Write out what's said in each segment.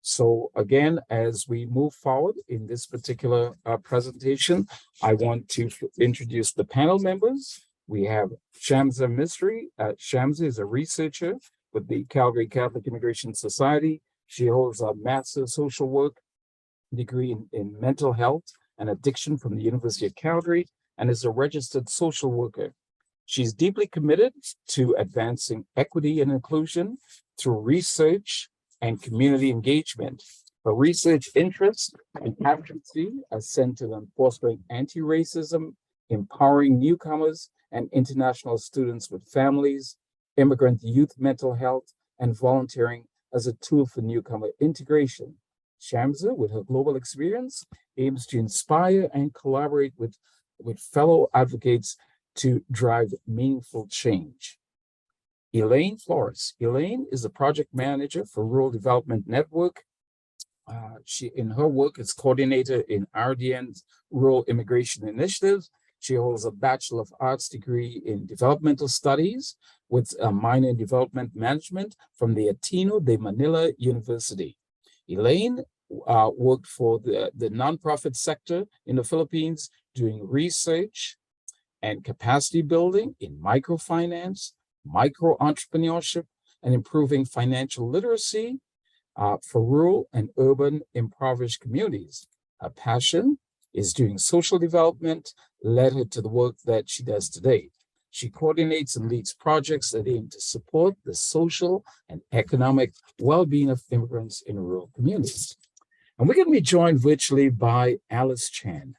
So again, as we move forward in this particular presentation, I want to introduce the panel members. We have Shamsa Mistry. Shamsa is a researcher with the Calgary Catholic Immigration Society. She holds a Master's Social Work degree in mental health and addiction from the University of Calgary and is a registered social worker. She's deeply committed to advancing equity and inclusion through research and community engagement. Her research interests and advocacy are centered on fostering anti-racism, empowering newcomers and international students with families, immigrant youth mental health, and volunteering as a tool for newcomer integration. Shamsa, with her global experience, aims to inspire and collaborate with fellow advocates to drive meaningful change. Elaine Flores. Elaine is a project manager for Rural Development Network. She, in her work, is coordinator in RDN's Rural Immigration Initiatives. She holds a Bachelor of Arts degree in Developmental Studies with a minor in Development Management from the Ateneo de Manila University. Elaine worked for the nonprofit sector in the Philippines doing research and capacity building in microfinance, micro-entrepreneurship, and improving financial literacy for rural and urban impoverished communities. Her passion is doing social development, led her to the work that she does today. She coordinates and leads projects that aim to support the social and economic well-being of immigrants in rural communities. And we're going to be joined virtually by Alice Chan.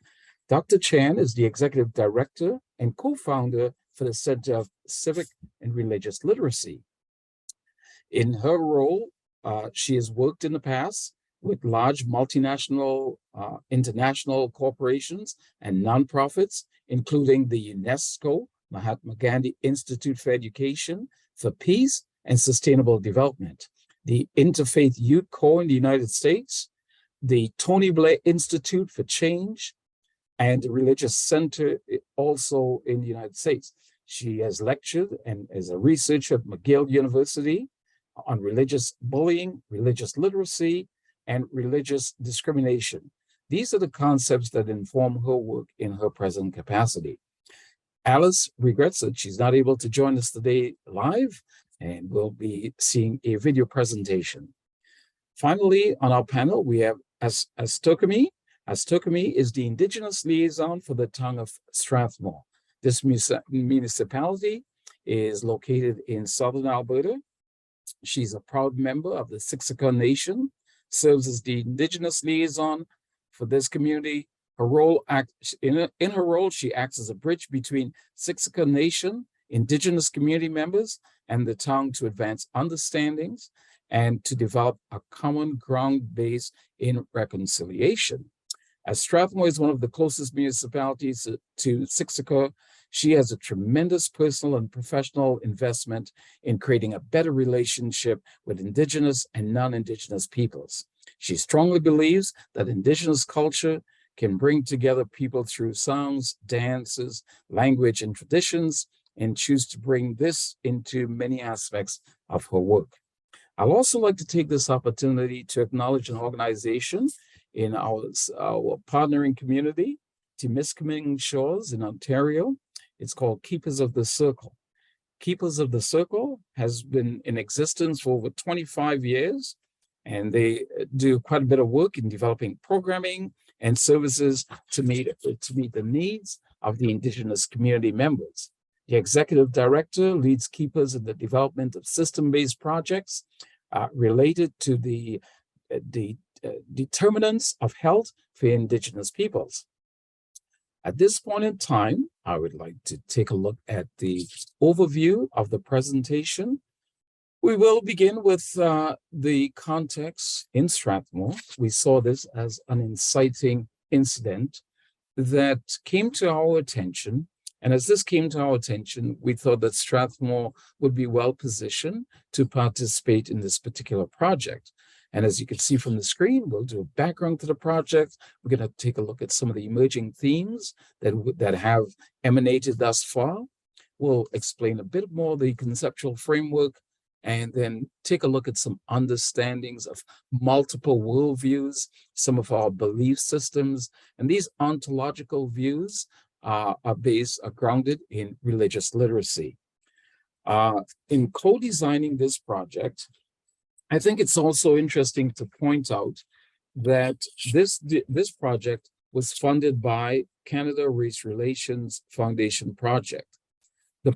Dr. Chan is the Executive Director and co-founder for the Center of Civic and Religious Literacy. In her role, she has worked in the past with large multinational, international corporations and nonprofits, including the UNESCO Mahatma Gandhi Institute for Education for Peace and Sustainable Development, the Interfaith Youth Corps in the United States, the Tony Blair Institute for Change, and the Religious Center also in the United States. She has lectured and is a researcher at McGill University on religious bullying, religious literacy, and religious discrimination. These are the concepts that inform her work in her present capacity. Alice regrets that she's not able to join us today live, and we'll be seeing a video presentation. Finally, on our panel, we have Astokami. Astokami is the Indigenous liaison for the town of Strathmore. This municipality is located in southern Alberta. She's a proud member of the Siksika Nation, serves as the Indigenous liaison for this community. Her role in her role, she acts as a bridge between Siksika Nation, Indigenous community members, and the town to advance understandings and to develop a common ground base in reconciliation. As Strathmore is one of the closest municipalities to Siksika, she has a tremendous personal and professional investment in creating a better relationship with Indigenous and non-Indigenous peoples. She strongly believes that Indigenous culture can bring together people through songs, dances, language, and traditions, and choose to bring this into many aspects of her work. I'd also like to take this opportunity to acknowledge an organization in our partnering community, Timiskaming Shores in Ontario. It's called Keepers of the Circle. Keepers of the Circle has been in existence for over 25 years, and they do quite a bit of work in developing programming and services to meet the needs of the Indigenous community members. The executive director leads Keepers in the development of system-based projects related to the determinants of health for Indigenous peoples. At this point in time, I would like to take a look at the overview of the presentation. We will begin with the context in Strathmore. We saw this as an inciting incident that came to our attention. And as this came to our attention, we thought that Strathmore would be well positioned to participate in this particular project. And as you can see from the screen, we'll do a background to the project. We're going to take a look at some of the emerging themes that have emanated thus far. We'll explain a bit more the conceptual framework and then take a look at some understandings of multiple worldviews, some of our belief systems, and these ontological views are grounded in religious literacy. In co-designing this project, I think it's also interesting to point out that this project was funded by Canada Race Relations Foundation project. The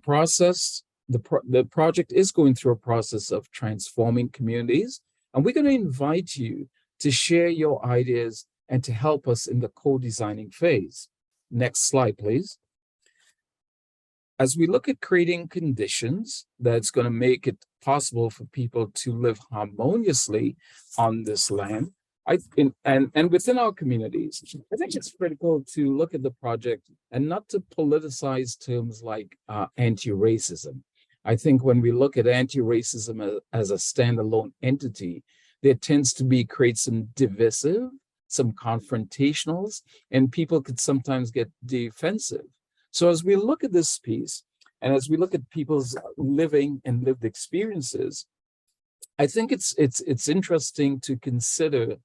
project is going through a process of transforming communities, and we're going to invite you to share your ideas and to help us in the co-designing phase. Next slide, please. As we look at creating conditions that's going to make it possible for people to live harmoniously on this land, and within our communities, I think it's critical to look at the project and not to politicize terms like anti-racism. I think when we look at anti-racism as a standalone entity, there tends to create some divisive, some confrontationals, and people could sometimes get defensive. So as we look at this piece, and as we look at people's living and lived experiences, I think it's interesting to consider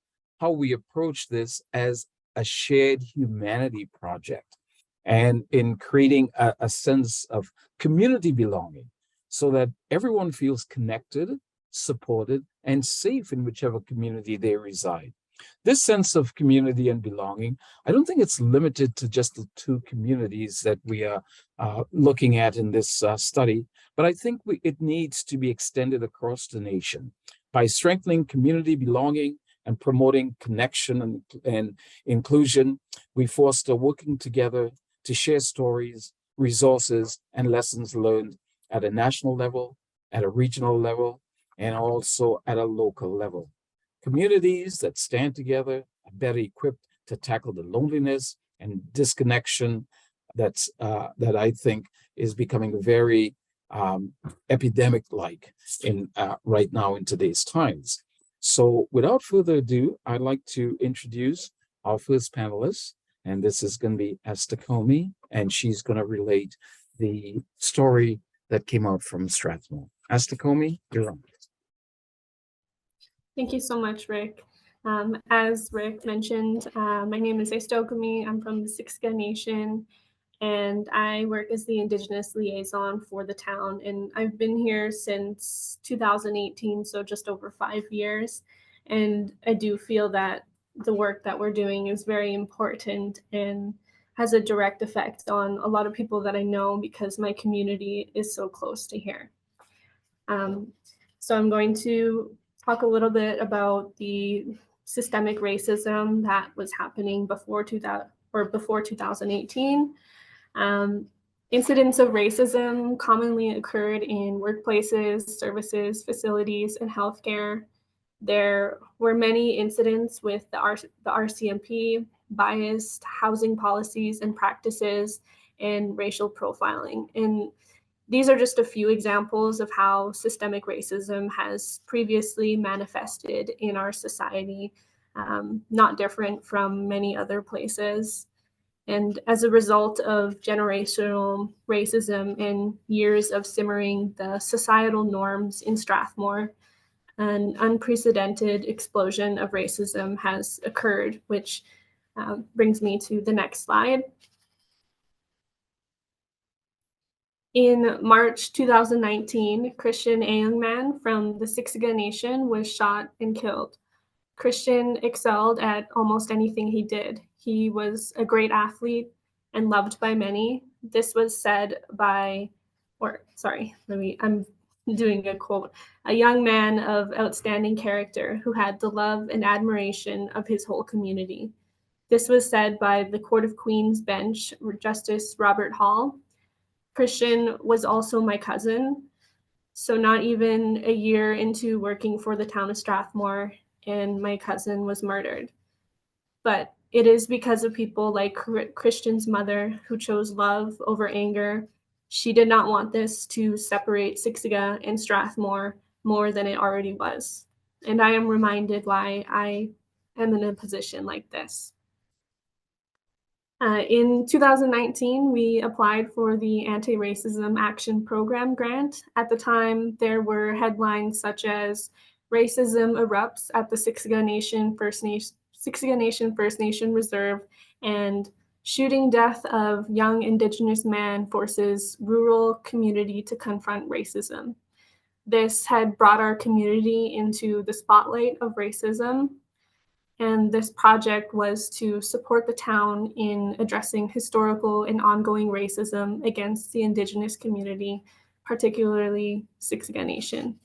how we approach this as a shared humanity project, and in creating a sense of community belonging so that everyone feels connected, supported, and safe in whichever community they reside. This sense of community and belonging, I don't think it's limited to just the two communities that we are looking at in this study, but I think it needs to be extended across the nation. By strengthening community belonging and promoting connection and inclusion, we foster working together to share stories, resources, and lessons learned at a national level, at a regional level, and also at a local level. Communities that stand together are better equipped to tackle the loneliness and disconnection that I think is becoming very epidemic-like right now in today's times. So without further ado, I'd like to introduce our first panelist, and this is going to be Esther Comey, and she's going to relate the story that came out from Strathmore. Esther Comey, you're on. Thank you so much, Rick. As Rick mentioned, my name is Esther Comey. I'm from the Siksika Nation, and I work as the Indigenous liaison for the town. And I've been here since 2018, so just over 5 years. And I do feel that the work that we're doing is very important and has a direct effect on a lot of people that I know because my community is so close to here. So I'm going to talk a little bit about the systemic racism that was happening before 2018. Incidents of racism commonly occurred in workplaces, services, facilities, and healthcare. There were many incidents with the RCMP, biased housing policies and practices, and racial profiling. And these are just a few examples of how systemic racism has previously manifested in our society, not different from many other places. And as a result of generational racism and years of simmering the societal norms in Strathmore, an unprecedented explosion of racism has occurred, which brings me to the next slide. In March 2019, Christian, a young man from the Siksika Nation, was shot and killed. Christian excelled at almost anything he did. He was a great athlete and loved by many. This was said by, I'm doing a quote, a young man of outstanding character who had the love and admiration of his whole community. This was said by the Court of Queen's bench, Justice Robert Hall. Christian was also my cousin. So not even a year into working for the town of Strathmore, and my cousin was murdered. But it is because of people like Christian's mother who chose love over anger. She did not want this to separate Siksika and Strathmore more than it already was. And I am reminded why I am in a position like this. In 2019, we applied for the Anti-Racism Action Program grant. At the time, there were headlines such as "Racism erupts at the Siksika Nation First Nation Reserve," and "Shooting death of young Indigenous man forces rural community to confront racism." This had brought our community into the spotlight of racism, and this project was to support the town in addressing historical and ongoing racism against the Indigenous community, particularly Siksika Nation.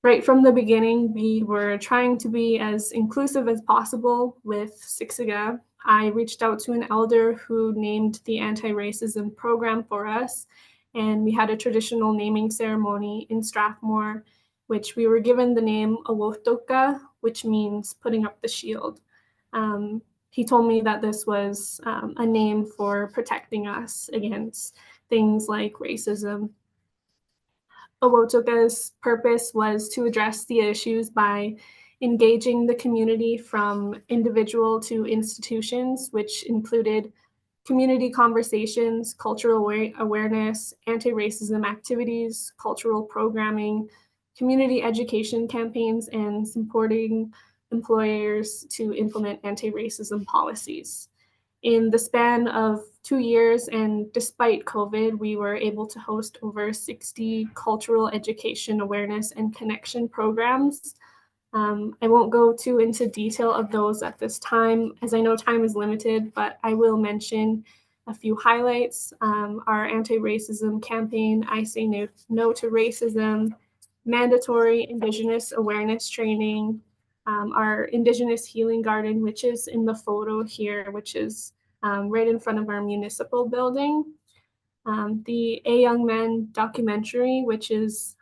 Right from the beginning, we were trying to be as inclusive as possible with Siksika. I reached out to an elder who named the anti-racism program for us, and we had a traditional naming ceremony in Strathmore, which we were given the name Awotoka, which means putting up the shield. He told me that this was a name for protecting us against things like racism. Awotoka's purpose was to address the issues by engaging the community from individual to institutions, which included community conversations, cultural awareness, anti-racism activities, cultural programming, community education campaigns, and supporting employers to implement anti-racism policies. In the span of 2 years, and despite COVID, we were able to host over 60 cultural education awareness and connection programs. I won't go too into detail of those at this time, as I know time is limited, but I will mention a few highlights. Our anti-racism campaign, I Say No to Racism, mandatory Indigenous awareness training, our Indigenous Healing Garden, which is in the photo here, which is right in front of our municipal building. The A Young Man documentary, which is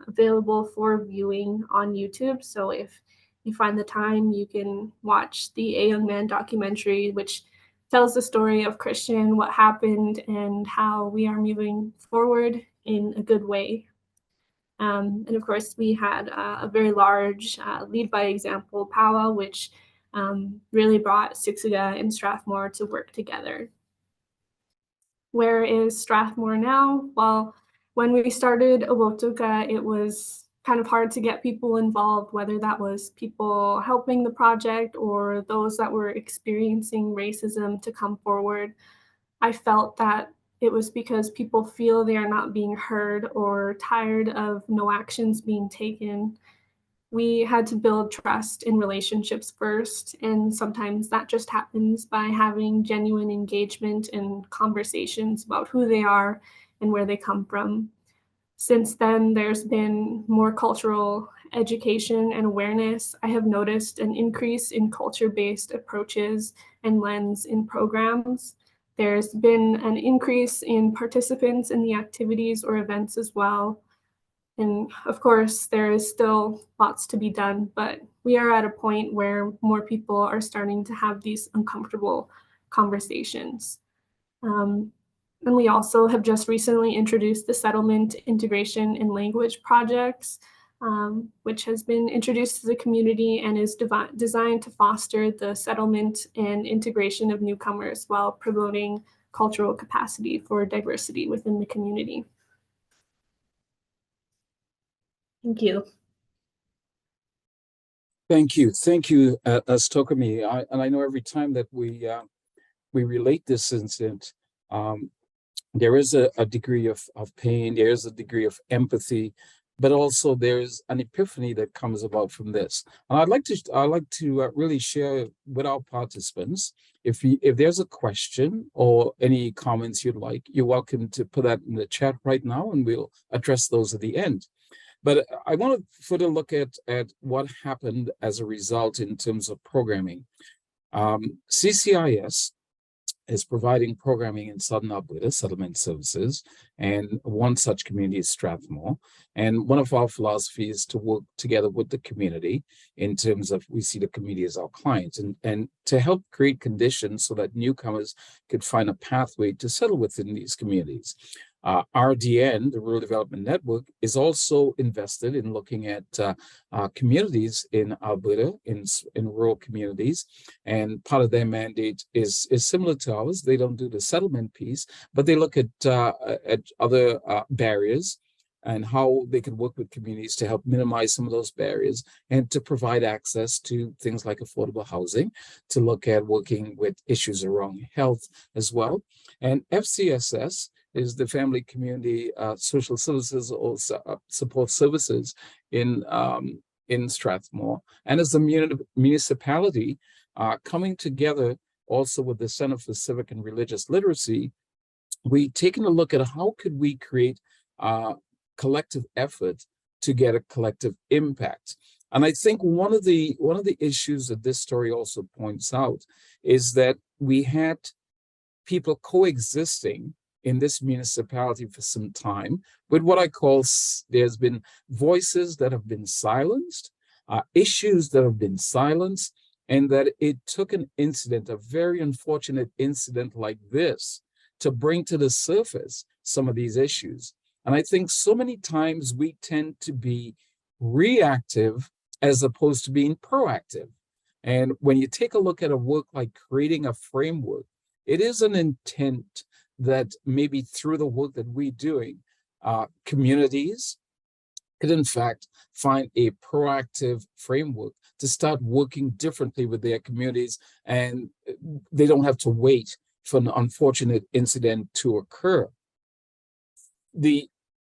available for viewing on YouTube. So if you find the time, you can watch the A Young Man documentary, which tells the story of Christian, what happened, and how we are moving forward in a good way. And of course, we had a very large lead by example powwow, which really brought Siksika and Strathmore to work together. Where is Strathmore now? Well, when we started Awotoka, it was kind of hard to get people involved, whether that was people helping the project or those that were experiencing racism to come forward. I felt that it was because people feel they are not being heard or tired of no actions being taken. We had to build trust in relationships first, and sometimes that just happens by having genuine engagement and conversations about who they are and where they come from. Since then, there's been more cultural education and awareness. I have noticed an increase in culture-based approaches and lens in programs. There's been an increase in participants in the activities or events as well. And of course, there is still lots to be done, but we are at a point where more people are starting to have these uncomfortable conversations. And we also have just recently introduced the Settlement Integration and Language Projects, which has been introduced to the community and is designed to foster the settlement and integration of newcomers while promoting cultural capacity for diversity within the community. Thank you. Thank you. Thank you, Stokami. And I know every time that we relate this incident, there is a degree of pain, there is a degree of empathy, but also there's an epiphany that comes about from this. And I'd like to really share with our participants, if there's a question or any comments you'd like, you're welcome to put that in the chat right now, and we'll address those at the end. But I want to further look at what happened as a result in terms of programming. CCIS is providing programming in Southern Alberta, settlement services, and one such community is Strathmore. And one of our philosophies is to work together with the community in terms of we see the community as our clients, and to help create conditions so that newcomers could find a pathway to settle within these communities. RDN, the Rural Development Network, is also invested in looking at communities in Alberta, in rural communities. And part of their mandate is similar to ours. They don't do the settlement piece, but they look at other barriers and how they can work with communities to help minimize some of those barriers and to provide access to things like affordable housing, to look at working with issues around health as well. And FCSS is the Family Community Social Services or Support Services in Strathmore. And as a municipality coming together also with the Center for Civic and Religious Literacy, we taken a look at how could we create collective effort to get a collective impact. And I think one of the issues that this story also points out is that we had people coexisting in this municipality for some time with what I call, there's been voices that have been silenced, issues that have been silenced, and that it took an incident, a very unfortunate incident like this, to bring to the surface some of these issues. And I think so many times we tend to be reactive as opposed to being proactive. And when you take a look at a work like creating a framework, it is an intent that maybe through the work that we're doing, communities could in fact find a proactive framework to start working differently with their communities, and they don't have to wait for an unfortunate incident to occur. The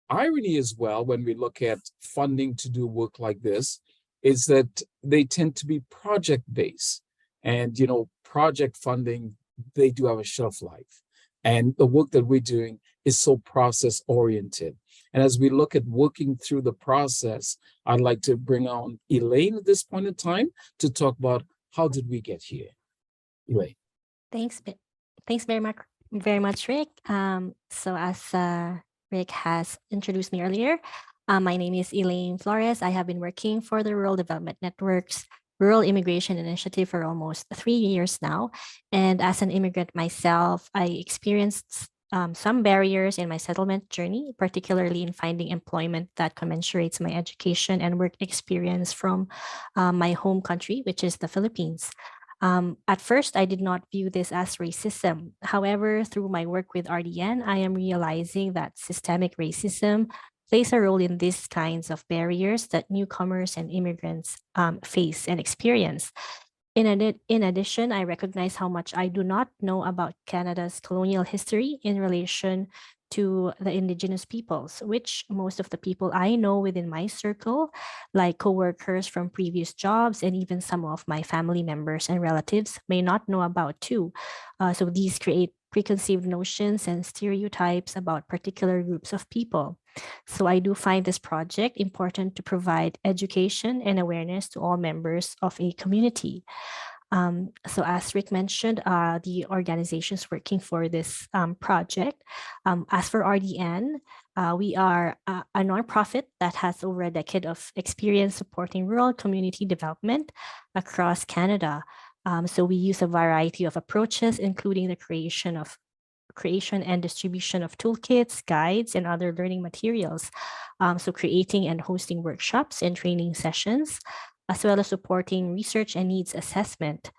irony as well, when we look at funding to do work like this, is that they tend to be project-based. And, project funding, they do have a shelf life. And the work that we're doing is so process-oriented. And as we look at working through the process, I'd like to bring on Elaine at this point in time to talk about how did we get here. Elaine. Thanks very much, Rick. So as Rick has introduced me earlier, my name is Elaine Flores. I have been working for the Rural Development Network's Rural Immigration Initiative for almost 3 years now. And as an immigrant myself, I experienced some barriers in my settlement journey, particularly in finding employment that commensurates my education and work experience from my home country, which is the Philippines. At first, I did not view this as racism. However, through my work with RDN, I am realizing that systemic racism plays a role in these kinds of barriers that newcomers and immigrants face and experience. In addition, I recognize how much I do not know about Canada's colonial history in relation to the Indigenous peoples, which most of the people I know within my circle, like coworkers from previous jobs and even some of my family members and relatives, may not know about too. So these create preconceived notions and stereotypes about particular groups of people. So I do find this project important to provide education and awareness to all members of a community. So as Rick mentioned, the organizations working for this project, as for RDN, we are a nonprofit that has over a decade of experience supporting rural community development across Canada. So we use a variety of approaches, including the creation and distribution of toolkits, guides, and other learning materials. So creating and hosting workshops and training sessions, as well as supporting research and needs assessment.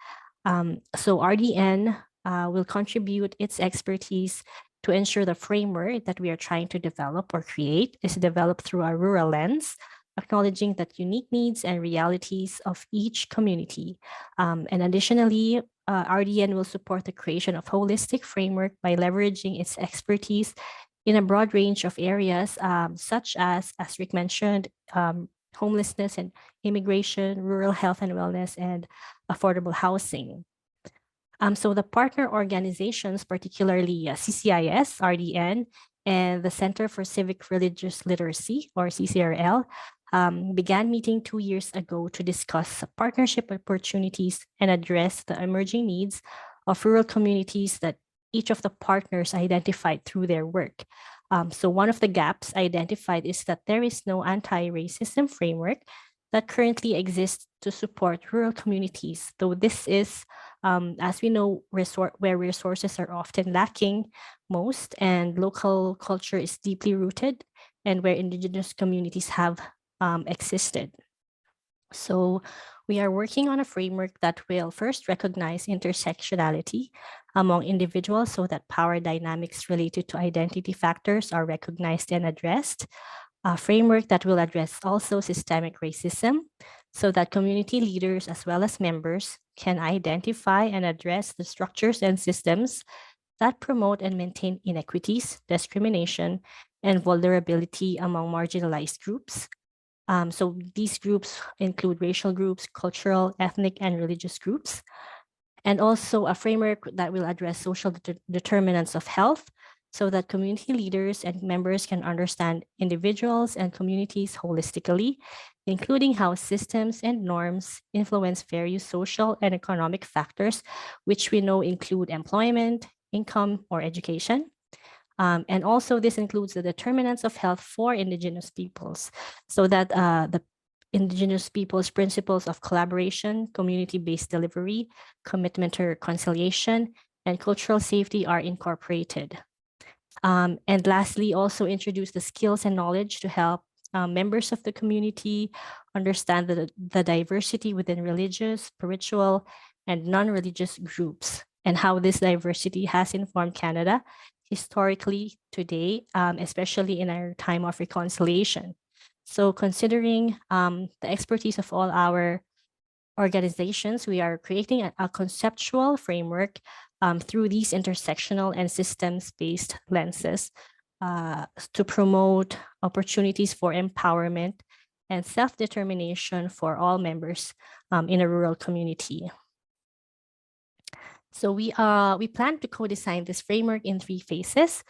So RDN will contribute its expertise to ensure the framework that we are trying to develop or create is developed through a rural lens, acknowledging that unique needs and realities of each community. And additionally, RDN will support the creation of holistic framework by leveraging its expertise in a broad range of areas, such as Rick mentioned, homelessness and immigration, rural health and wellness, and affordable housing. So the partner organizations, particularly CCIS, RDN, and the Center for Civic Religious Literacy, or CCRL, began meeting 2 years ago to discuss partnership opportunities and address the emerging needs of rural communities that each of the partners identified through their work. So one of the gaps identified is that there is no anti-racism framework that currently exists to support rural communities, though this is As we know, where resources are often lacking most and local culture is deeply rooted and where Indigenous communities have existed. So we are working on a framework that will first recognize intersectionality among individuals so that power dynamics related to identity factors are recognized and addressed. A framework that will address also systemic racism so that community leaders as well as members can identify and address the structures and systems that promote and maintain inequities, discrimination, and vulnerability among marginalized groups. So these groups include racial groups, cultural, ethnic, and religious groups, and also a framework that will address social determinants of health so that community leaders and members can understand individuals and communities holistically, including how systems and norms influence various social and economic factors, which we know include employment, income, or education. And also this includes the determinants of health for Indigenous peoples so that the Indigenous peoples' principles of collaboration, community-based delivery, commitment to reconciliation, and cultural safety are incorporated. And lastly, also introduce the skills and knowledge to help members of the community understand the diversity within religious, spiritual, and non-religious groups and how this diversity has informed Canada historically today, especially in our time of reconciliation. So considering the expertise of all our organizations, we are creating a conceptual framework through these intersectional and systems-based lenses to promote opportunities for empowerment and self-determination for all members in a rural community. So we plan to co-design this framework in 3 phases.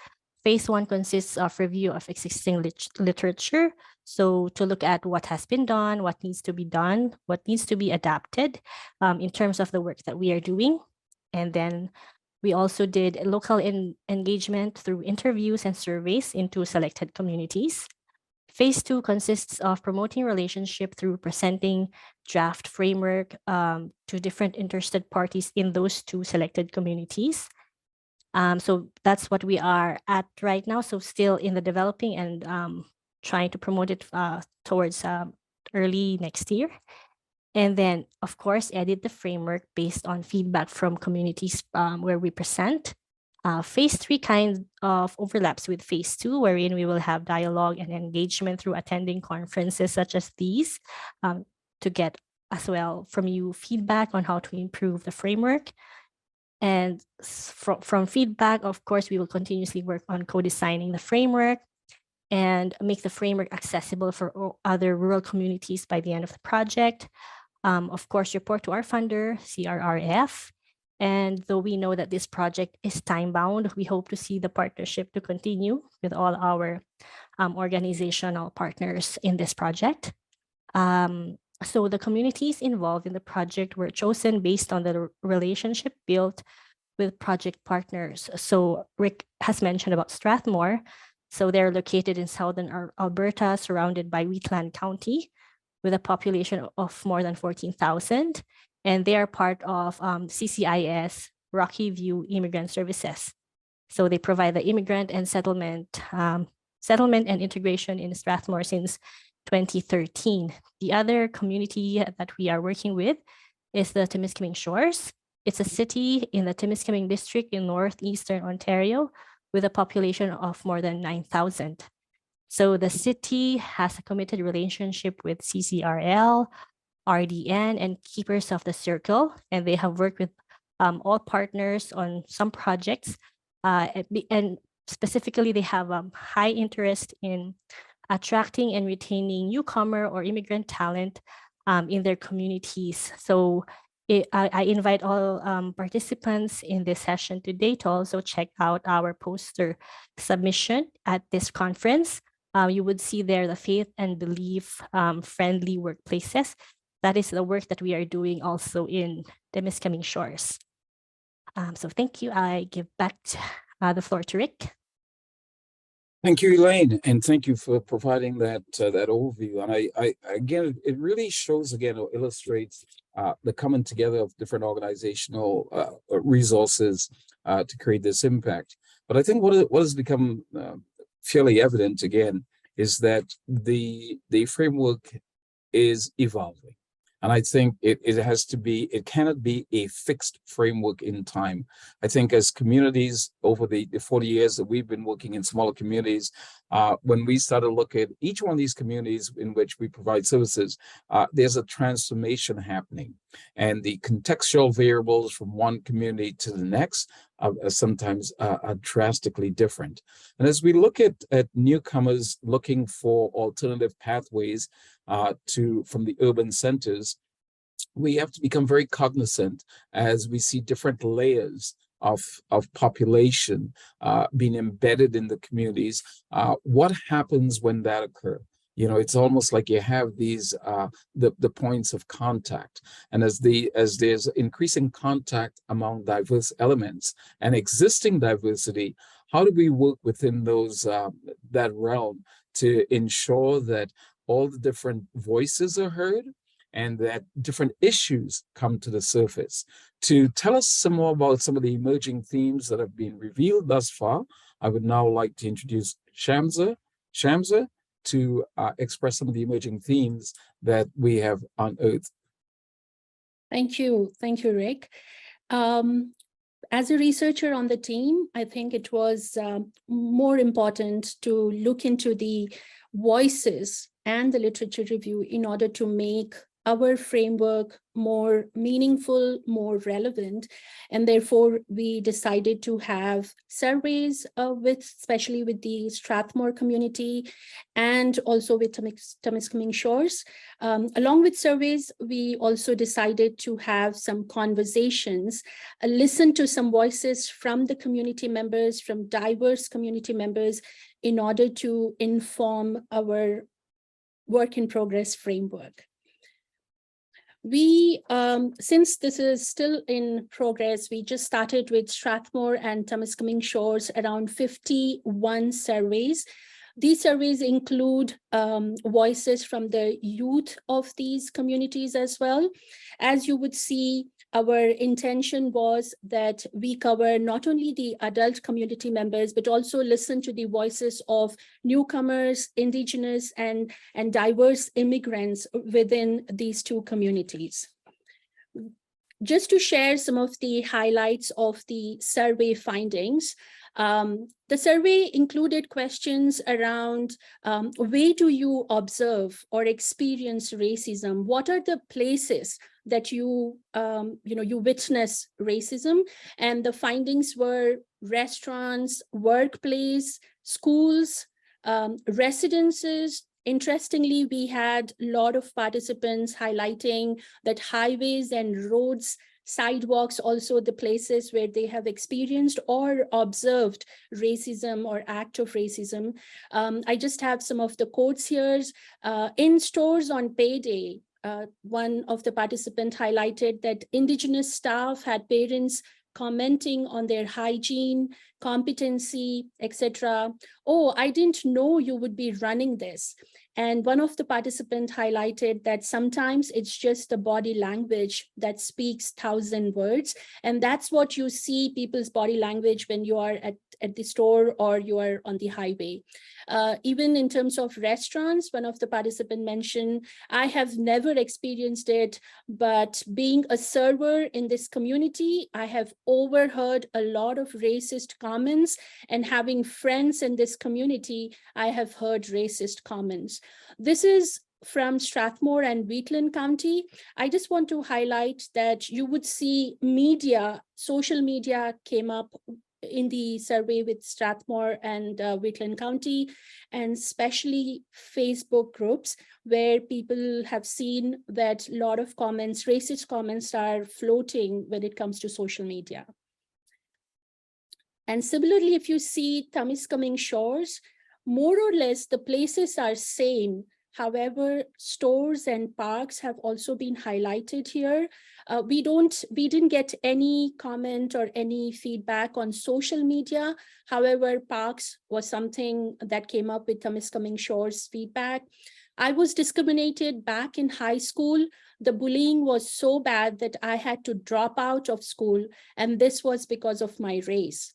Phase 1 consists of review of existing literature. So to look at what has been done, what needs to be done, what needs to be adapted in terms of the work that we are doing. And then we also did local engagement through interviews and surveys into selected communities. Phase 2 consists of promoting relationship through presenting draft framework to different interested parties in those 2 selected communities. So that's what we are at right now. So still in the developing and trying to promote it towards early next year. And then, of course, edit the framework based on feedback from communities where we present. Phase 3 kind of overlaps with phase 2, wherein we will have dialogue and engagement through attending conferences such as these to get as well from you feedback on how to improve the framework. And from feedback, of course, we will continuously work on co-designing the framework and make the framework accessible for other rural communities by the end of the project. Of course, report to our funder, CRRF. And though we know that this project is time-bound, we hope to see the partnership to continue with all our organizational partners in this project. So the communities involved in the project were chosen based on the relationship built with project partners. So Rick has mentioned about Strathmore. So they're located in southern Alberta, surrounded by Wheatland County, with a population of more than 14,000. And they are part of CCIS, Rocky View Immigrant Services. So they provide the immigrant and settlement and integration in Strathmore since 2013. The other community that we are working with is the Timiskaming Shores. It's a city in the Timiskaming district in northeastern Ontario with a population of more than 9,000. So the city has a committed relationship with CCRL, RDN, and Keepers of the Circle, and they have worked with all partners on some projects. And specifically, they have high interest in attracting and retaining newcomer or immigrant talent in their communities. So I invite all participants in this session today to also check out our poster submission at this conference. You would see there the faith and belief friendly workplaces. That is the work that we are doing also in the Timiskaming Shores. So thank you. I give back the floor to Rick. Thank you, Elaine, and thank you for providing that overview. And I again, it really shows again or illustrates the coming together of different organizational resources to create this impact. But I think what has become fairly evident again is that the framework is evolving. And I think it cannot be a fixed framework in time. I think as communities over the 40 years that we've been working in smaller communities, when we started to look at each one of these communities in which we provide services, there's a transformation happening. And the contextual variables from one community to the next are sometimes are drastically different. And as we look at newcomers looking for alternative pathways from the urban centers, we have to become very cognizant as we see different layers of population being embedded in the communities. What happens when that occurs? You know, it's almost like you have these the points of contact, and as there's increasing contact among diverse elements and existing diversity, how do we work within those that realm to ensure that all the different voices are heard and that different issues come to the surface? To tell us some more about some of the emerging themes that have been revealed thus far, I would now like to introduce Shamsa to express some of the emerging themes that we have unearthed. Thank you, Rick. As a researcher on the team, I think it was more important to look into the voices and the literature review in order to make our framework more meaningful, more relevant. And therefore, we decided to have surveys especially with the Strathmore community and also with Temiskaming Shores. Along with surveys, we also decided to have some conversations, listen to some voices from the community members, from diverse community members, in order to inform our work in progress framework. We, since this is still in progress, we just started with Strathmore and Temiskaming Shores around 51 surveys. These surveys include voices from the youth of these communities as well. As you would see, our intention was that we cover not only the adult community members, but also listen to the voices of newcomers, indigenous, and diverse immigrants within these two communities. Just to share some of the highlights of the survey findings, the survey included questions around where do you observe or experience racism? What are the places that you witness racism? And the findings were restaurants, workplace, schools, residences. Interestingly, we had a lot of participants highlighting that highways and roads, sidewalks, also the places where they have experienced or observed racism or act of racism. I just have some of the quotes here. In stores on payday, one of the participants highlighted that Indigenous staff had parents commenting on their hygiene, competency, etc. Oh, I didn't know you would be running this. And one of the participants highlighted that sometimes it's just the body language that speaks 1,000 words. And that's what you see people's body language when you are at the store or you are on the highway. Even in terms of restaurants, one of the participants mentioned, I have never experienced it, but being a server in this community, I have overheard a lot of racist comments, and having friends in this community, I have heard racist comments. This is from Strathmore and Wheatland County. I just want to highlight that you would see media, social media came up in the survey with Strathmore and Wheatland County, and especially Facebook groups where people have seen that a lot of comments, racist comments are floating when it comes to social media. And similarly, if you see Temiskaming Shores, more or less the places are same, However, stores and parks have also been highlighted here. We didn't get any comment or any feedback on social media. However, parks was something that came up with Temiskaming Shore's feedback. I was discriminated back in high school. The bullying was so bad that I had to drop out of school, and this was because of my race.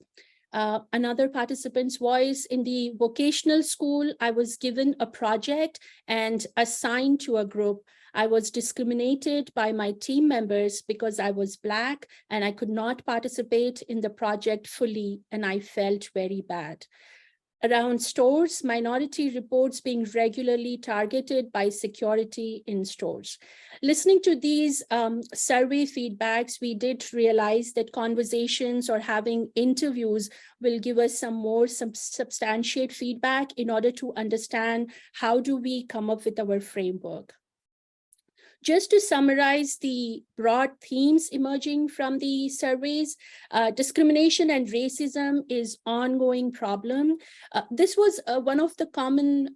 Another participant's voice: in the vocational school, I was given a project and assigned to a group. I was discriminated by my team members because I was Black and I could not participate in the project fully, and I felt very bad. Around stores, minority reports being regularly targeted by security in stores. Listening to these survey feedbacks, we did realize that conversations or having interviews will give us some more substantiate feedback in order to understand how do we come up with our framework. Just to summarize the broad themes emerging from the surveys, discrimination and racism is ongoing problem. This was one of the common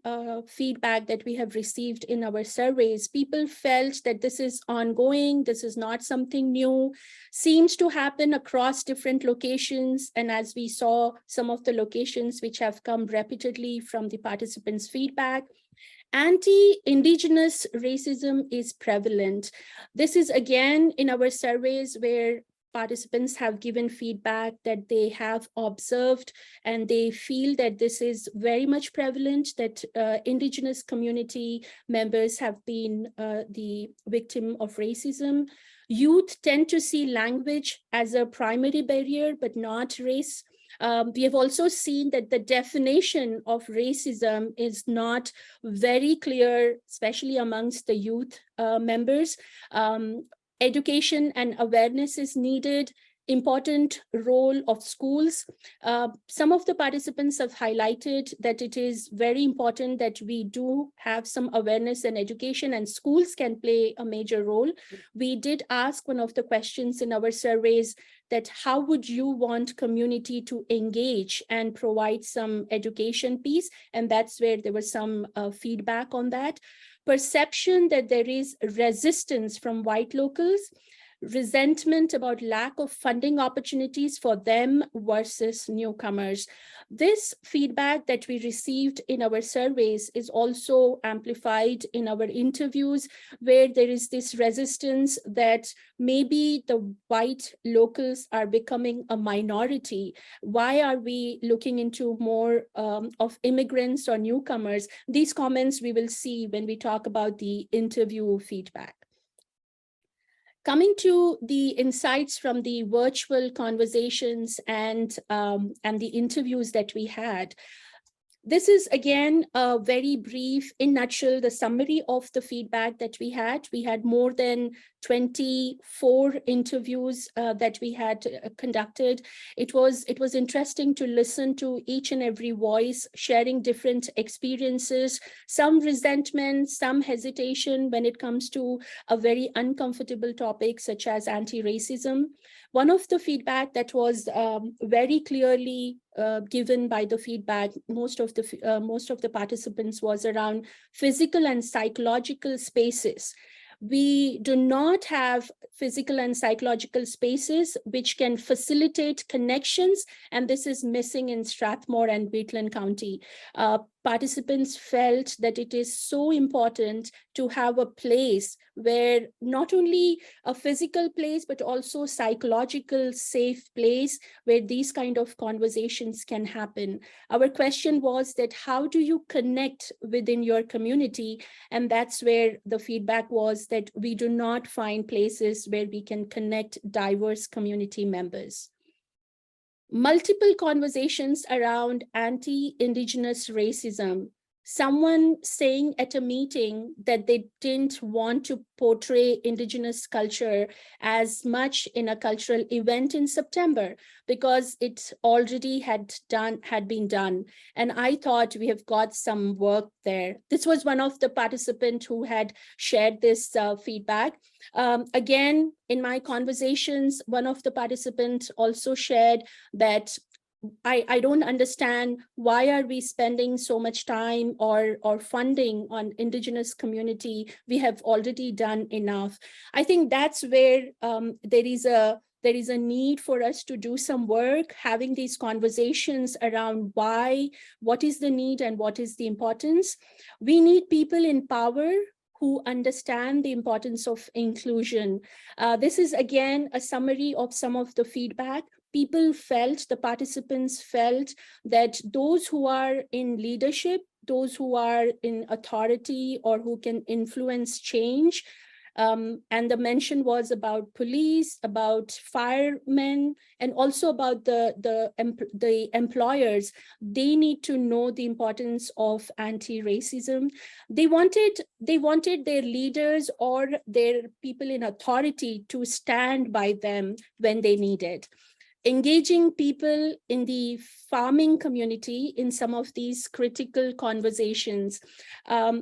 feedback that we have received in our surveys. People felt that this is ongoing, this is not something new, seems to happen across different locations. And as we saw, some of the locations which have come repeatedly from the participants' feedback, anti-Indigenous racism is prevalent. This is again in our surveys where participants have given feedback that they have observed and they feel that this is very much prevalent, that Indigenous community members have been the victim of racism. Youth tend to see language as a primary barrier, but not race. We have also seen that the definition of racism is not very clear, especially amongst the youth members. Education and awareness is needed. Important role of schools. Some of the participants have highlighted that it is very important that we do have some awareness and education, and schools can play a major role. We did ask one of the questions in our surveys that how would you want community to engage and provide some education piece? And that's where there was some feedback on that. Perception that there is resistance from white locals, resentment about lack of funding opportunities for them versus newcomers. This feedback that we received in our surveys is also amplified in our interviews, where there is this resistance that maybe the white locals are becoming a minority. Why are we looking into more of immigrants or newcomers? These comments we will see when we talk about the interview feedback. Coming to the insights from the virtual conversations and the interviews that we had, this is again a very brief, in nutshell, the summary of the feedback that we had. We had more than 24 interviews that we had conducted. It was interesting to listen to each and every voice sharing different experiences, some resentment, some hesitation when it comes to a very uncomfortable topic such as anti-racism. One of the feedback that was very clearly given by the feedback, most of the participants, was around physical and psychological spaces. We do not have physical and psychological spaces which can facilitate connections, and this is missing in Strathmore and Wheatland County. Participants felt that it is so important to have a place where not only a physical place, but also psychological safe place where these kind of conversations can happen. Our question was that how do you connect within your community? And that's where the feedback was that we do not find places where we can connect diverse community members. Multiple conversations around anti-Indigenous racism. Someone saying at a meeting that they didn't want to portray Indigenous culture as much in a cultural event in September because it already had been done. And I thought we have got some work there. This was one of the participants who had shared this feedback. Again, in my conversations, one of the participants also shared that I don't understand why are we spending so much time or funding on Indigenous community? We have already done enough. I think that's where there is a need for us to do some work, having these conversations around why, what is the need and what is the importance. We need people in power who understand the importance of inclusion. This is again a summary of some of the feedback. People felt, the participants felt that those who are in leadership, those who are in authority or who can influence change, and the mention was about police, about firemen, and also about the employers. They need to know the importance of anti-racism. They wanted their leaders or their people in authority to stand by them when they needed. Engaging people in the farming community in some of these critical conversations.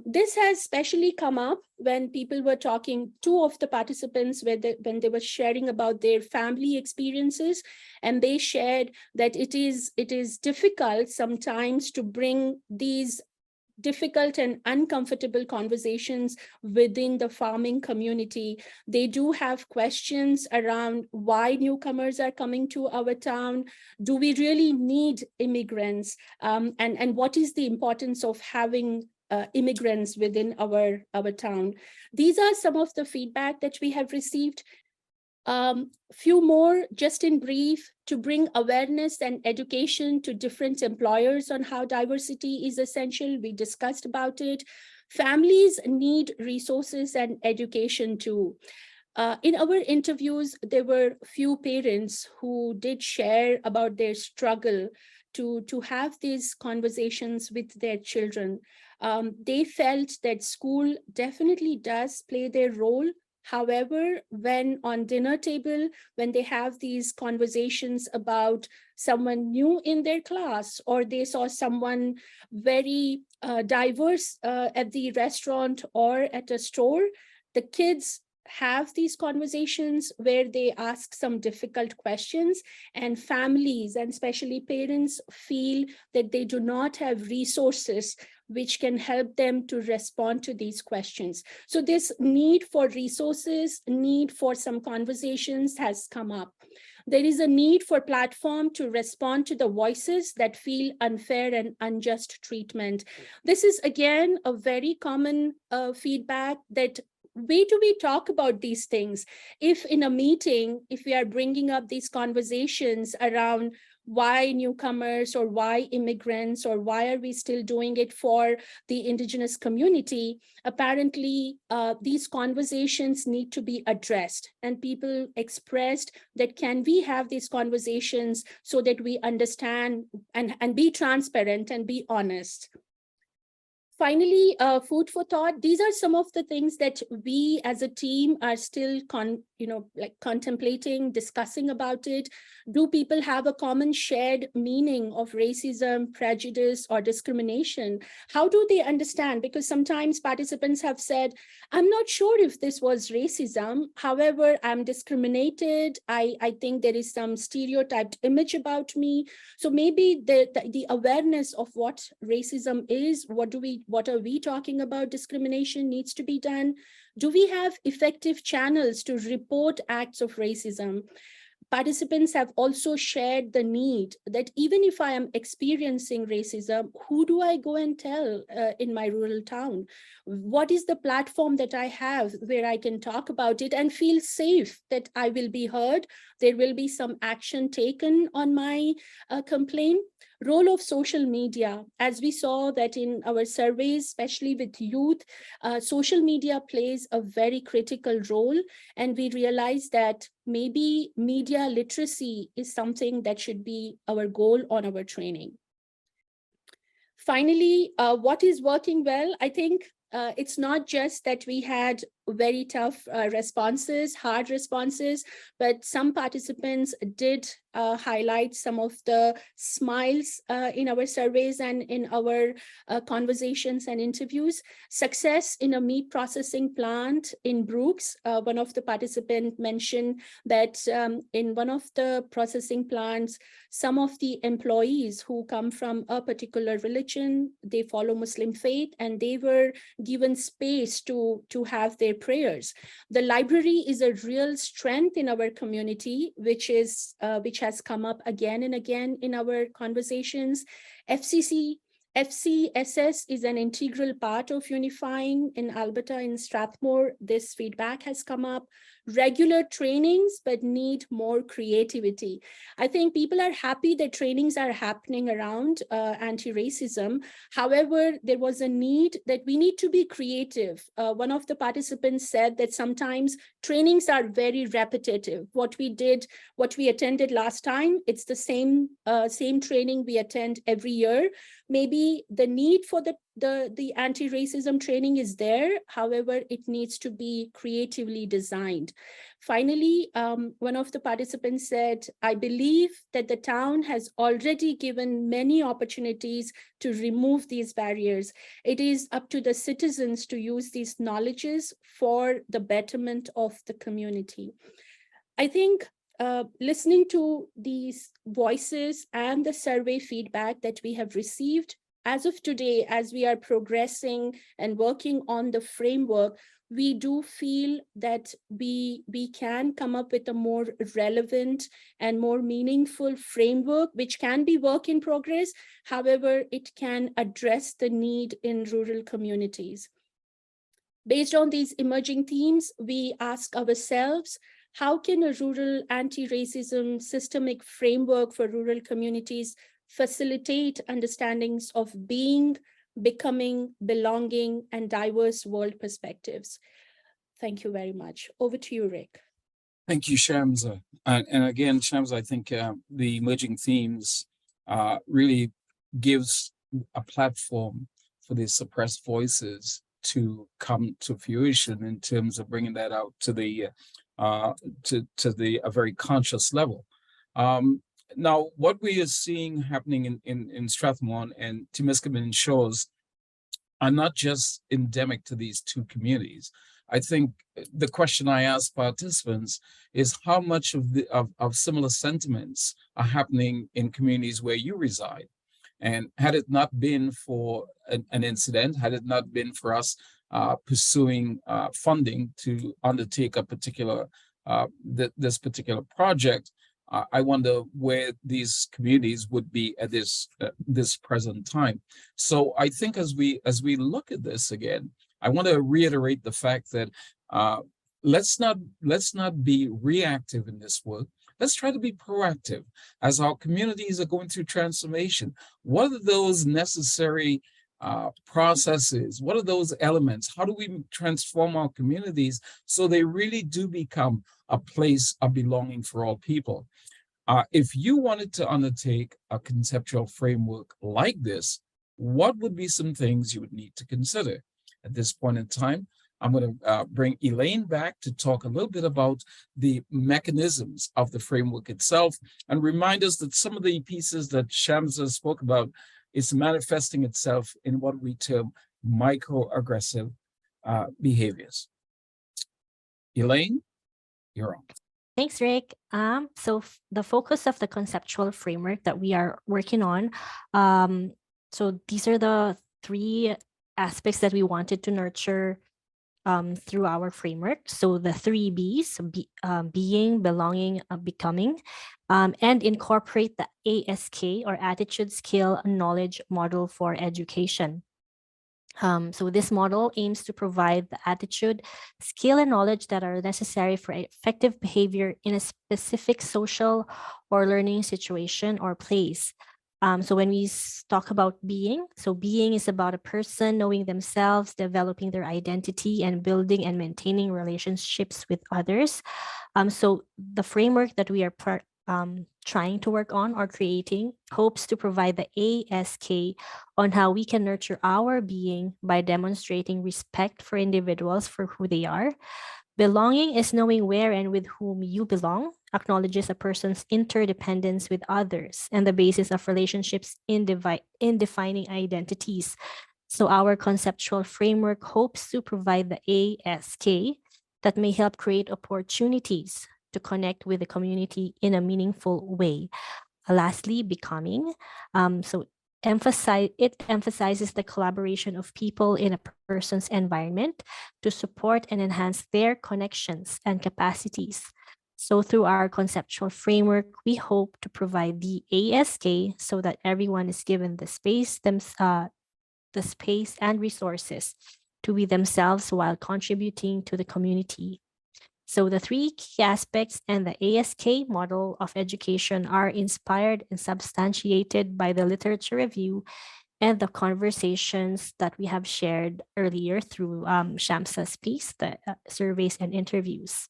This has especially come up when people were talking, two of the participants, when they were sharing about their family experiences, and they shared that it is difficult sometimes to bring these difficult and uncomfortable conversations within the farming community. They do have questions around why newcomers are coming to our town. Do we really need immigrants? And what is the importance of having immigrants within our town? These are some of the feedback that we have received. Few more, just in brief, to bring awareness and education to different employers on how diversity is essential. We discussed about it. Families need resources and education too. In our interviews, there were few parents who did share about their struggle to have these conversations with their children. They felt that school definitely does play their role. However, when on dinner table, when they have these conversations about someone new in their class, or they saw someone very diverse at the restaurant or at a store, the kids have these conversations where they ask some difficult questions, and families and especially parents feel that they do not have resources which can help them to respond to these questions. So this need for resources, need for some conversations has come up. There is a need for platform to respond to the voices that feel unfair and unjust treatment. This is again a very common feedback, that where do we talk about these things? If in a meeting, if we are bringing up these conversations around why newcomers or why immigrants or why are we still doing it for the Indigenous community, apparently these conversations need to be addressed, and people expressed that can we have these conversations so that we understand and be transparent and be honest. Finally, food for thought. These are some of the things that we as a team are still contemplating, discussing about it. Do people have a common shared meaning of racism, prejudice, or discrimination? How do they understand? Because sometimes participants have said, I'm not sure if this was racism. However, I'm discriminated. I think there is some stereotyped image about me. So maybe the awareness of what racism is, what are we talking about discrimination needs to be done. Do we have effective channels to report acts of racism? Participants have also shared the need that even if I am experiencing racism, who do I go and tell in my rural town? What is the platform that I have where I can talk about it and feel safe that I will be heard? There will be some action taken on my complaint. Role of social media, as we saw that in our surveys, especially with youth, social media plays a very critical role, and we realized that maybe media literacy is something that should be our goal on our training. Finally, what is working well? I think it's not just that we had very tough responses, hard responses, but some participants did highlight some of the smiles in our surveys and in our conversations and interviews. Success in a meat processing plant in Brooks, one of the participants mentioned that in one of the processing plants, some of the employees who come from a particular religion, they follow Muslim faith, and they were given space to have their prayers. The library is a real strength in our community, which has come up again and again in our conversations. FCSS is an integral part of unifying in Alberta, in Strathmore. This feedback has come up. Regular trainings, but need more creativity. I think people are happy that trainings are happening around anti-racism. However, there was a need that we need to be creative. One of the participants said that sometimes trainings are very repetitive. What we attended last time, it's the same training we attend every year. Maybe the need for the anti-racism training is there. However, it needs to be creatively designed. Finally, one of the participants said, I believe that the town has already given many opportunities to remove these barriers. It is up to the citizens to use these knowledges for the betterment of the community. I think listening to these voices and the survey feedback that we have received, as of today, as we are progressing and working on the framework, we do feel that we can come up with a more relevant and more meaningful framework, which can be work in progress. However, it can address the need in rural communities. Based on these emerging themes, we ask ourselves, how can a rural anti-racism systemic framework for rural communities facilitate understandings of being, becoming, belonging, and diverse world perspectives? Thank you very much. Over to you, Rick. Thank you, Shamsa. And again, Shamsa, I think the emerging themes really gives a platform for these suppressed voices to come to fruition in terms of bringing that out to the a very conscious level. Now, what we are seeing happening in Strathmore and Timiskaming Shores are not just endemic to these two communities. I think the question I ask participants is how much of similar sentiments are happening in communities where you reside? And had it not been for an incident, had it not been for us pursuing funding to undertake a particular this particular project, I wonder where these communities would be at this present time. So I think as we look at this again, I want to reiterate the fact that let's not be reactive in this work. Let's try to be proactive as our communities are going through transformation. What are those necessary processes? What are those elements? How do we transform our communities so they really do become a place of belonging for all people? If you wanted to undertake a conceptual framework like this, what would be some things you would need to consider? At this point in time, I'm going to bring Elaine back to talk a little bit about the mechanisms of the framework itself and remind us that some of the pieces that Shamsa spoke about is manifesting itself in what we term microaggressive behaviors. Elaine, you're on. Thanks, Rick. So the focus of the conceptual framework that we are working on, so these are the three aspects that we wanted to nurture through our framework. So the 3 B's, being, belonging, becoming, and incorporate the ASK or attitude, skill, knowledge model for education. So this model aims to provide the attitude, skill, and knowledge that are necessary for effective behavior in a specific social or learning situation or place. So when we talk about being, so being is about a person knowing themselves, developing their identity, and building and maintaining relationships with others. So the framework that we are trying to work on or creating, hopes to provide the ASK on how we can nurture our being by demonstrating respect for individuals for who they are. Belonging is knowing where and with whom you belong, acknowledges a person's interdependence with others, and the basis of relationships in defining identities. So our conceptual framework hopes to provide the ASK that may help create opportunities to connect with the community in a meaningful way. Lastly, becoming. It emphasizes the collaboration of people in a person's environment to support and enhance their connections and capacities. So through our conceptual framework, we hope to provide the ASK so that everyone is given the space and resources to be themselves while contributing to the community. So the three key aspects and the ASK model of education are inspired and substantiated by the literature review and the conversations that we have shared earlier through Shamsa's piece, the surveys and interviews.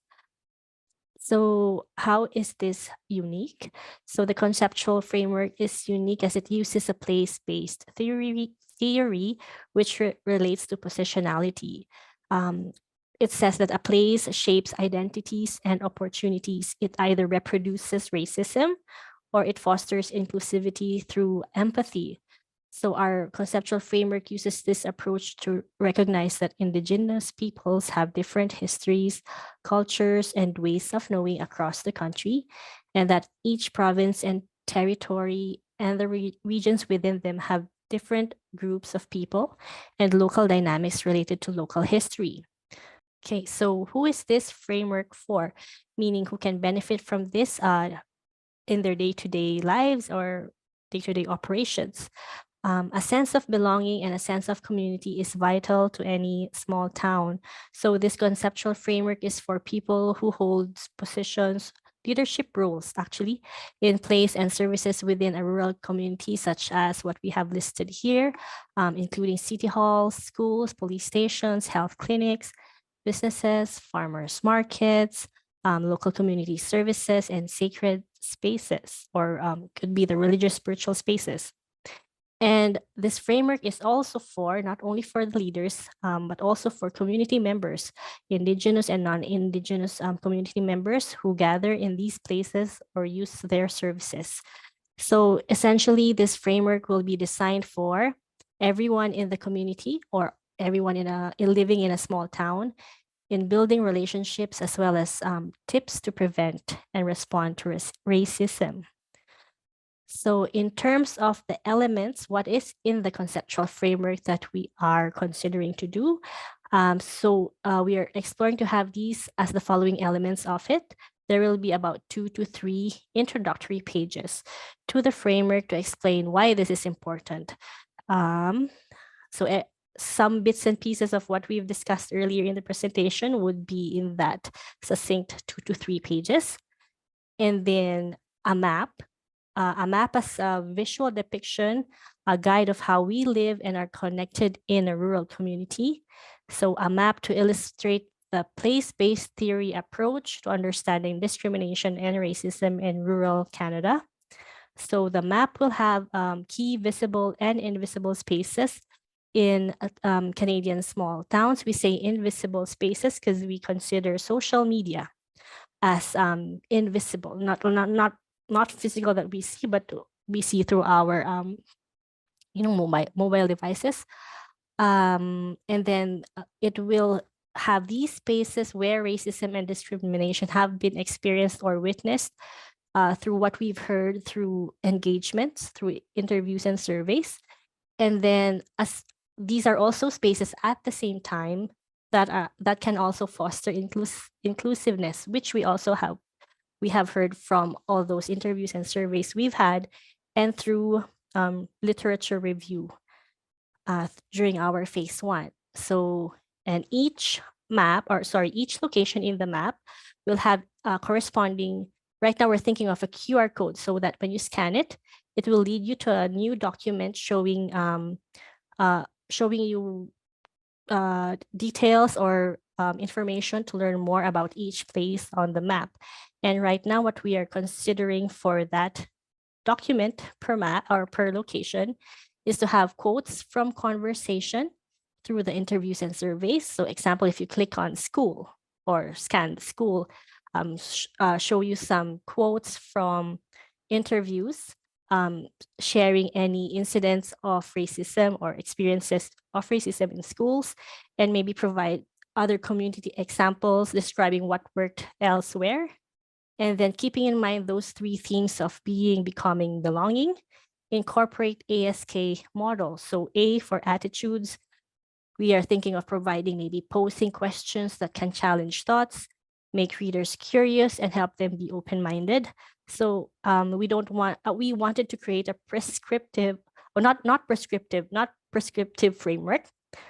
So how is this unique? So the conceptual framework is unique as it uses a place-based theory which relates to positionality. It says that a place shapes identities and opportunities. It either reproduces racism or it fosters inclusivity through empathy. So our conceptual framework uses this approach to recognize that Indigenous peoples have different histories, cultures, and ways of knowing across the country, and that each province and territory and the regions within them have different groups of people and local dynamics related to local history. Okay, so who is this framework for? Meaning who can benefit from this in their day-to-day lives or day-to-day operations? A sense of belonging and a sense of community is vital to any small town. So this conceptual framework is for people who hold positions, leadership roles actually, in place and services within a rural community, such as what we have listed here, including city halls, schools, police stations, health clinics, businesses, farmers markets, local community services, and sacred spaces, or could be the religious spiritual spaces. And this framework is also for not only for the leaders, but also for community members, Indigenous and non-Indigenous community members who gather in these places or use their services. So essentially, this framework will be designed for everyone in the community or everyone living in a small town, in building relationships, as well as tips to prevent and respond to racism. So in terms of the elements, what is in the conceptual framework that we are considering to do? We are exploring to have these as the following elements of it. There will be about 2 to 3 introductory pages to the framework to explain why this is important. Some bits and pieces of what we've discussed earlier in the presentation would be in that succinct 2 to 3 pages. And then a map as a visual depiction, a guide of how we live and are connected in a rural community. So a map to illustrate the place-based theory approach to understanding discrimination and racism in rural Canada. So the map will have key visible and invisible spaces in Canadian small towns. We say invisible spaces because we consider social media as invisible, not physical that we see, but we see through our mobile devices. And then it will have these spaces where racism and discrimination have been experienced or witnessed through what we've heard through engagements, through interviews and surveys. And then as these are also spaces at the same time that can also foster inclusiveness, which we have heard from all those interviews and surveys we've had, and through literature review during our phase 1. So, and each location in the map will have corresponding, right now we're thinking of a QR code so that when you scan it, it will lead you to a new document showing you details or information to learn more about each place on the map. And right now, what we are considering for that document per map or per location is to have quotes from conversation through the interviews and surveys. So example, if you click on school or scan school, show you some quotes from interviews, sharing any incidents of racism or experiences of racism in schools, and maybe provide other community examples describing what worked elsewhere. And then keeping in mind those three themes of being, becoming, belonging, incorporate ASK models. So A for attitudes, we are thinking of providing maybe posing questions that can challenge thoughts, make readers curious and help them be open-minded. So we wanted to create a prescriptive, or not prescriptive framework.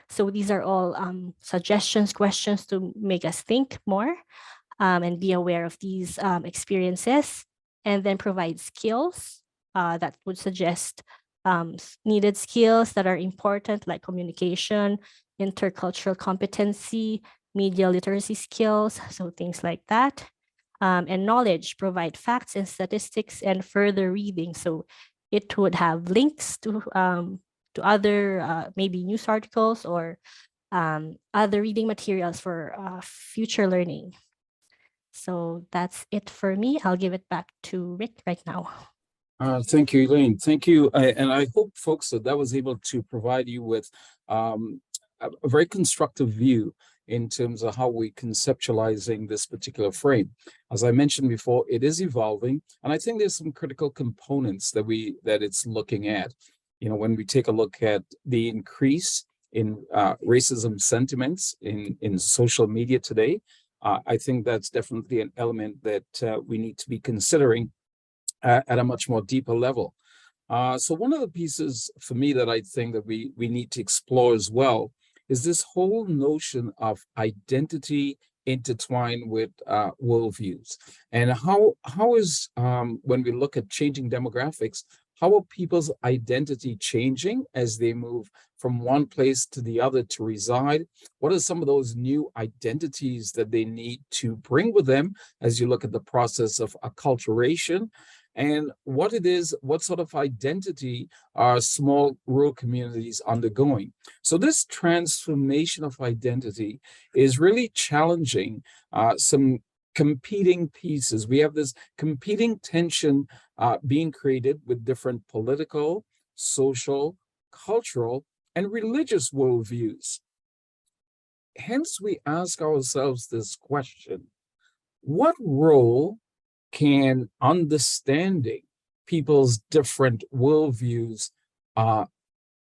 So these are all suggestions, questions to make us think more and be aware of these experiences, and then provide skills that would suggest needed skills that are important, like communication, intercultural competency, media literacy skills, so things like that. And knowledge, provide facts and statistics and further reading. So it would have links to other maybe news articles or other reading materials for future learning. So that's it for me. I'll give it back to Rick right now. Thank you, Elaine. Thank you. And I hope, folks, that was able to provide you with a very constructive view in terms of how we're conceptualizing this particular frame. As I mentioned before, it is evolving, and I think there's some critical components that it's looking at. You know, when we take a look at the increase in racism sentiments in social media today, I think that's definitely an element that we need to be considering at a much more deeper level. So one of the pieces for me that I think that we need to explore as well is this whole notion of identity intertwined with worldviews, and how is when we look at changing demographics, how are people's identity changing as they move from one place to the other to reside? What are some of those new identities that they need to bring with them as you look at the process of acculturation? And what sort of identity are small rural communities undergoing? So this transformation of identity is really challenging some competing pieces. We have this competing tension being created with different political, social, cultural, and religious worldviews. Hence, we ask ourselves this question: what role can understanding people's different worldviews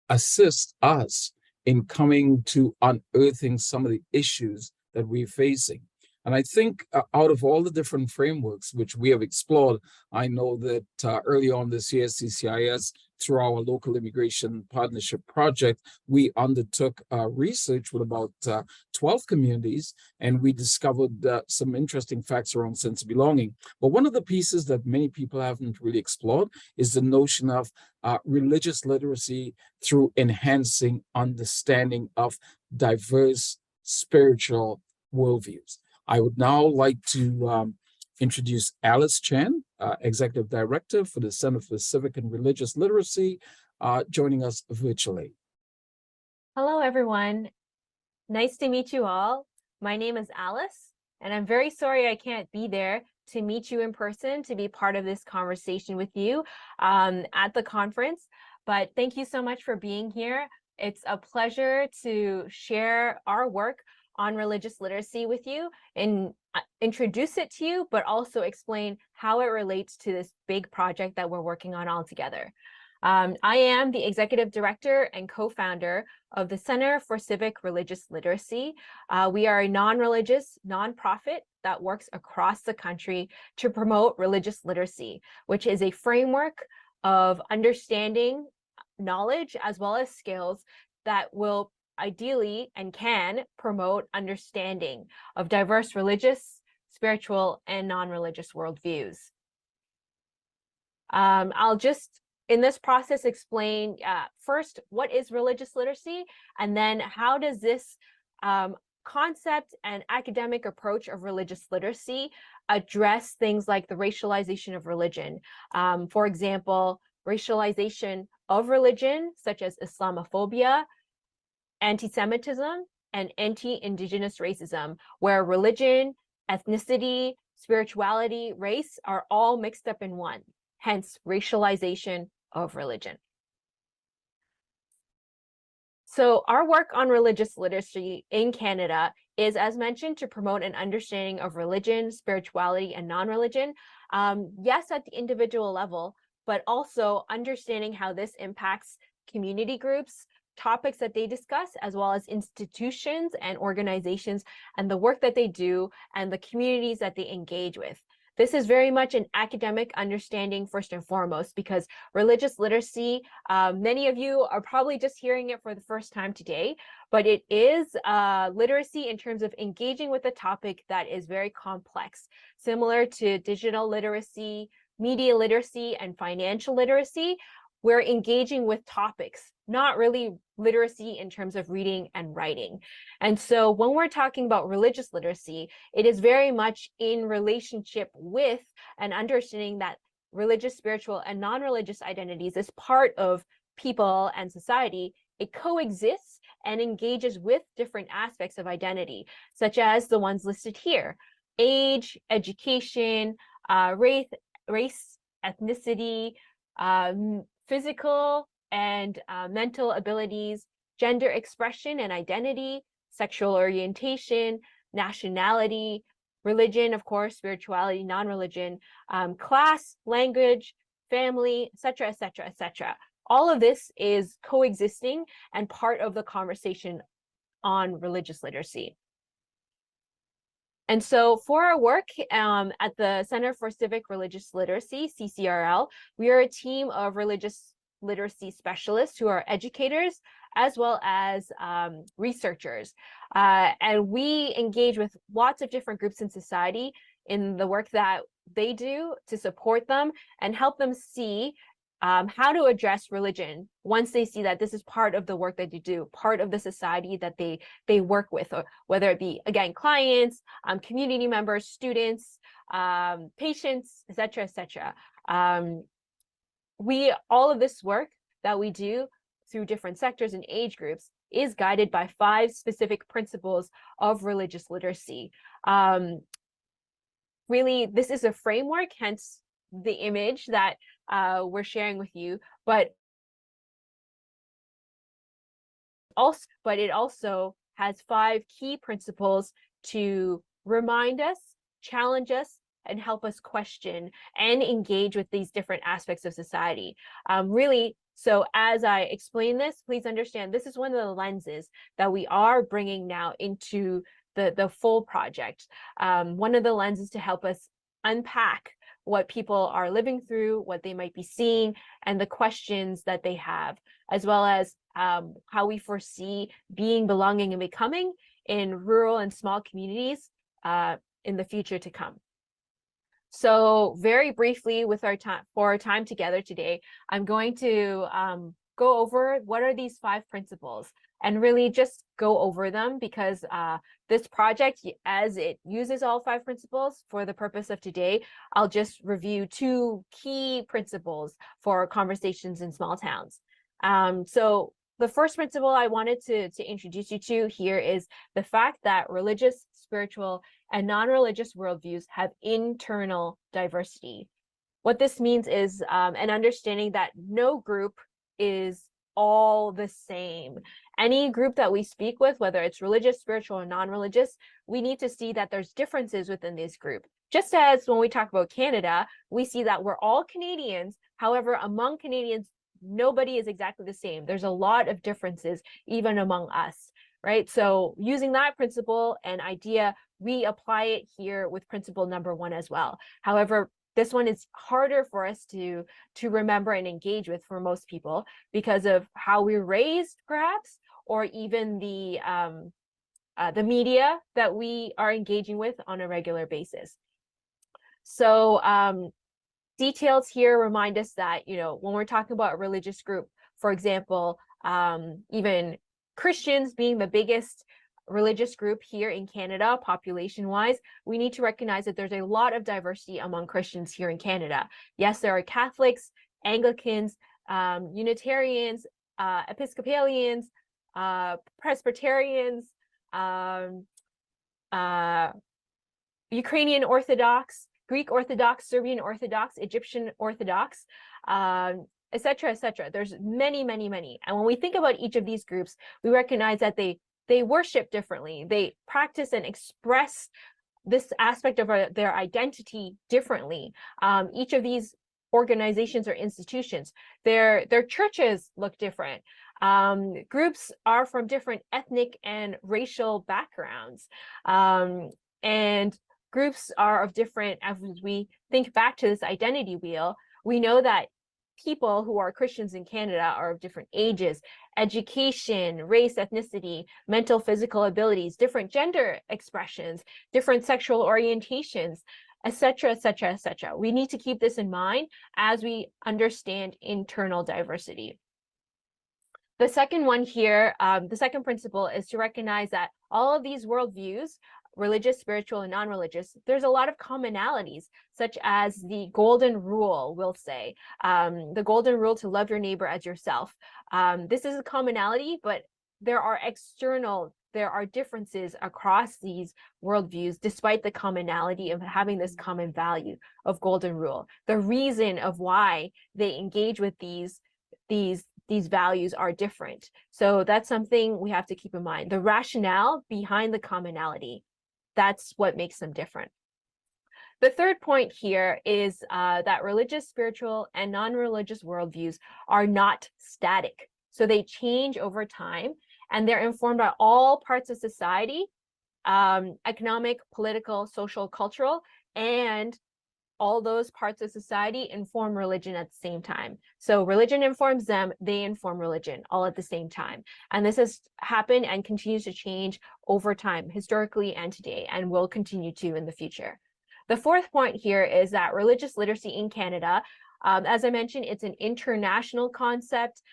assist us in coming to unearthing some of the issues that we're facing? And I think out of all the different frameworks which we have explored, I know that early on this year, CCIS, through our local immigration partnership project, we undertook research with about 12 communities, and we discovered some interesting facts around sense of belonging. But one of the pieces that many people haven't really explored is the notion of religious literacy through enhancing understanding of diverse spiritual worldviews. I would now like to introduce Alice Chan, Executive Director for the Center for Civic and Religious Literacy, joining us virtually. Hello, everyone. Nice to meet you all. My name is Alice, and I'm very sorry I can't be there to meet you in person, to be part of this conversation with you at the conference. But thank you so much for being here. It's a pleasure to share our work on religious literacy with you and introduce it to you, but also explain how it relates to this big project that we're working on all together. I am the Executive Director and co-founder of the Center for Civic Religious Literacy. We are a non-religious nonprofit that works across the country to promote religious literacy, which is a framework of understanding, knowledge, as well as skills that will ideally and can promote understanding of diverse religious, spiritual, and non-religious worldviews. I'll just, in this process, explain first what is religious literacy, and then how does this concept and academic approach of religious literacy address things like the racialization of religion. For example, racialization of religion, such as Islamophobia, anti-Semitism, and anti-Indigenous racism, where religion, ethnicity, spirituality, race are all mixed up in one, hence racialization of religion. So our work on religious literacy in Canada is, as mentioned, to promote an understanding of religion, spirituality, and non-religion. Yes, at the individual level, but also understanding how this impacts community groups, topics that they discuss, as well as institutions and organizations and the work that they do and the communities that they engage with. This is very much an academic understanding first and foremost, because religious literacy, many of you are probably just hearing it for the first time today, but it is literacy in terms of engaging with a topic that is very complex, similar to digital literacy, media literacy, and financial literacy. We're engaging with topics, not really literacy in terms of reading and writing. And so when we're talking about religious literacy, it is very much in relationship with an understanding that religious, spiritual, and non-religious identities is part of people and society. It coexists and engages with different aspects of identity, such as the ones listed here: age, education, race, ethnicity, physical and mental abilities, gender expression and identity, sexual orientation, nationality, religion, of course, spirituality, non-religion, class, language, family, etc., etc., etc. All of this is coexisting and part of the conversation on religious literacy. And so for our work at the Center for Civic Religious Literacy, CCRL, we are a team of religious literacy specialists who are educators as well as researchers. And we engage with lots of different groups in society in the work that they do to support them and help them see how to address religion once they see that this is part of the work that you do, part of the society that they work with, or whether it be, again, clients, community members, students, patients, etc., etc. All of this work that we do through different sectors and age groups is guided by 5 specific principles of religious literacy. Really, this is a framework, hence the image that we're sharing with you, but it also has 5 key principles to remind us, challenge us, and help us question and engage with these different aspects of society. Really, so as I explain this, please understand this is one of the lenses that we are bringing now into the full project. One of the lenses to help us unpack what people are living through, what they might be seeing, and the questions that they have, as well as how we foresee being, belonging, and becoming in rural and small communities in the future to come. So very briefly, with our time together today, I'm going to go over what are these 5 principles and really just go over them, because this project, as it uses all 5 principles for the purpose of today, I'll just review 2 key principles for conversations in small towns. So the first principle I wanted to introduce you to here is the fact that religious, spiritual, and non-religious worldviews have internal diversity. What this means is an understanding that no group is all the same. Any group that we speak with, whether it's religious, spiritual, or non-religious, we need to see that there's differences within this group. Just as when we talk about Canada, we see that we're all Canadians. However, among Canadians, nobody is exactly the same. There's a lot of differences even among us, right? So using that principle and idea, we apply it here with principle number 1 as well. However, this one is harder for us to remember and engage with for most people because of how we're raised, perhaps, or even the media that we are engaging with on a regular basis. So details here remind us that, when we're talking about a religious group, for example, even Christians being the biggest religious group here in Canada, population-wise, we need to recognize that there's a lot of diversity among Christians here in Canada. Yes, there are Catholics, Anglicans, Unitarians, Episcopalians, Presbyterians, Ukrainian Orthodox, Greek Orthodox, Serbian Orthodox, Egyptian Orthodox, etc., etc. There's many, many, many. And when we think about each of these groups, we recognize that they worship differently. They practice and express this aspect of their identity differently. Each of these organizations or institutions, their churches look different. Groups are from different ethnic and racial backgrounds. And groups are of different, as we think back to this identity wheel, we know that people who are Christians in Canada are of different ages, education, race, ethnicity, mental, physical abilities, different gender expressions, different sexual orientations, etc., etc., etc. We need to keep this in mind as we understand internal diversity. The second one here, the second principle is to recognize that all of these worldviews, religious, spiritual, and non-religious, there's a lot of commonalities, such as the golden rule, we'll say, the golden rule to love your neighbor as yourself. This is a commonality, but there are differences across these worldviews, despite the commonality of having this common value of golden rule. The reason of why they engage with these values are different. So that's something we have to keep in mind. The rationale behind the commonality, that's what makes them different. The third point here is that religious, spiritual, and non-religious worldviews are not static. So they change over time, and they're informed by all parts of society, economic, political, social, cultural, and all those parts of society inform religion at the same time. So religion informs them, they inform religion all at the same time. And this has happened and continues to change over time, historically and today, and will continue to in the future. The fourth point here is that religious literacy in Canada, as I mentioned, it's an international concept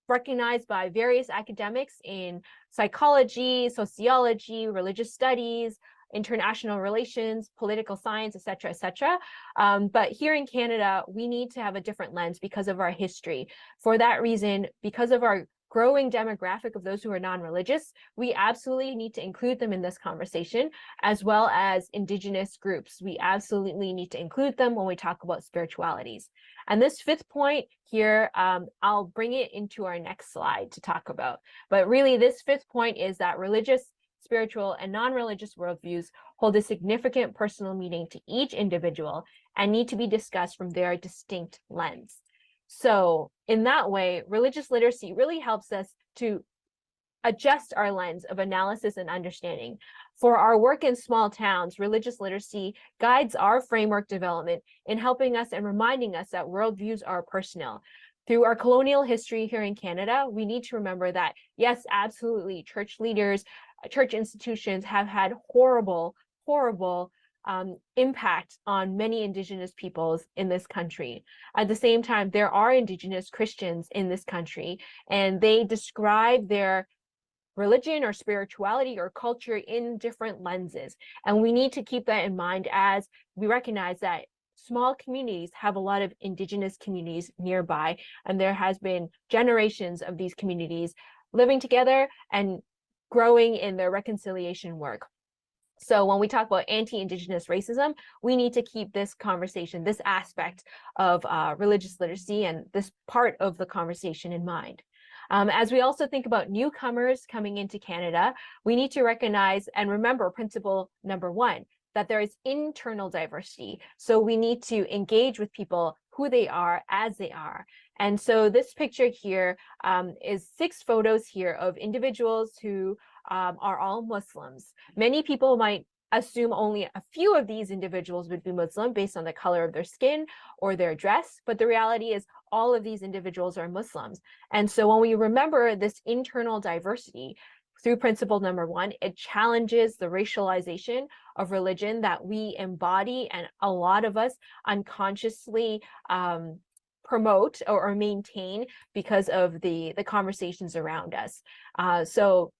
recognized by various academics in psychology, sociology, religious studies, international relations, political science, etc., etc. But here in Canada, we need to have a different lens because of our history. For that reason, because of our growing demographic of those who are non-religious, we absolutely need to include them in this conversation, as well as Indigenous groups. We absolutely need to include them when we talk about spiritualities. And this fifth point here, I'll bring it into our next slide to talk about. But really, this fifth point is that religious, spiritual, and non-religious worldviews hold a significant personal meaning to each individual and need to be discussed from their distinct lens. So in that way, religious literacy really helps us to adjust our lens of analysis and understanding. For our work in small towns, religious literacy guides our framework development in helping us and reminding us that worldviews are personal. Through our colonial history here in Canada, we need to remember that, yes, absolutely, church leaders, church institutions have had horrible impact on many Indigenous peoples in this country. At the same time, there are Indigenous Christians in this country, and they describe their religion or spirituality or culture in different lenses. And we need to keep that in mind as we recognize that small communities have a lot of Indigenous communities nearby, and there has been generations of these communities living together and growing in their reconciliation work. So when we talk about anti-Indigenous racism, we need to keep this conversation, this aspect of religious literacy and this part of the conversation in mind. As we also think about newcomers coming into Canada, we need to recognize and remember principle number one, that there is internal diversity. So we need to engage with people who they are as they are. And so this picture here is 6 photos here of individuals who are all Muslims. Many people might assume only a few of these individuals would be Muslim based on the color of their skin or their dress, but the reality is all of these individuals are Muslims. And so when we remember this internal diversity through principle number one, it challenges the racialization of religion that we embody and a lot of us unconsciously promote or maintain because of the conversations around us. So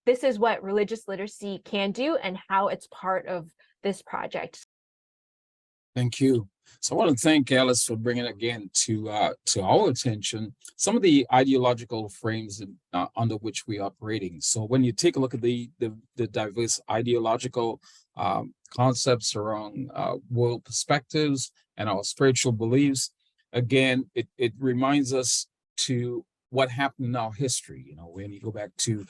this is what religious literacy can do and how it's part of this project. Thank you. So I want to thank Alice for bringing again to our attention some of the ideological frames under which we are operating. So when you take a look at the diverse ideological concepts around world perspectives and our spiritual beliefs, again, it reminds us to what happened in our history. You know, when you go back to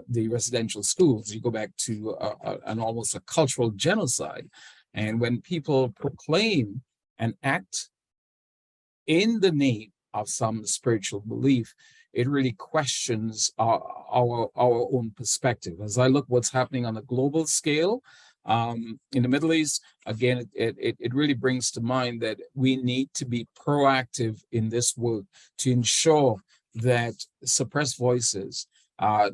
the residential schools, you go back to an almost a cultural genocide. And when people proclaim and act in the name of some spiritual belief, it really questions our own perspective. As I look what's happening on a global scale in the Middle East, again, it really brings to mind that we need to be proactive in this work to ensure that suppressed voices,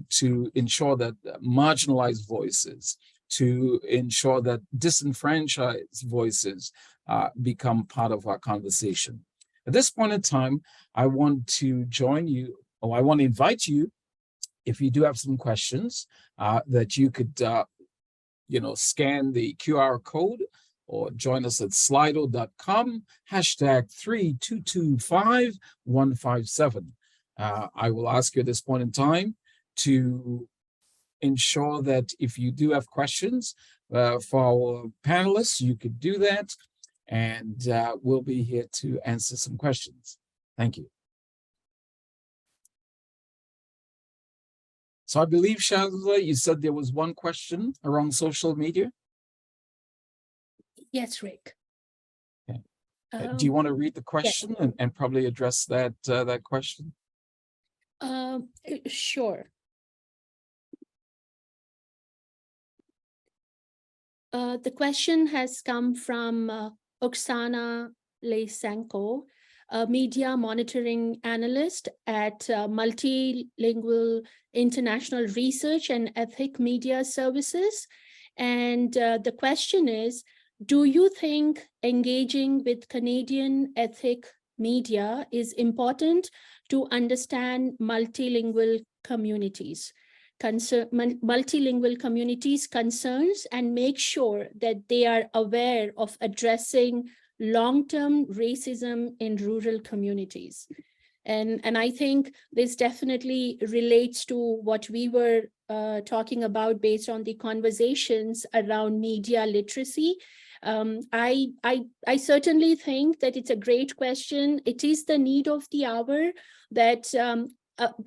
to ensure that marginalized voices, to ensure that disenfranchised voices become part of our conversation. At this point in time, I want to join you, or I want to invite you, if you do have some questions, that you could, scan the QR code or join us at slido.com, #3225157. I will ask you at this point in time to ensure that if you do have questions for our panelists, you could do that, and we'll be here to answer some questions. Thank you. So I believe, Shazla, you said there was one question around social media? Yes, Rick. Okay. Do you want to read the question and probably address that question? Sure. The question has come from Oksana Lysenko, a media monitoring analyst at Multilingual International Research and Ethic Media Services. And the question is, do you think engaging with Canadian ethic media is important to understand multilingual communities? Multilingual communities' concerns and make sure that they are aware of addressing long-term racism in rural communities. And I think this definitely relates to what we were talking about based on the conversations around media literacy. I certainly think that it's a great question. It is the need of the hour that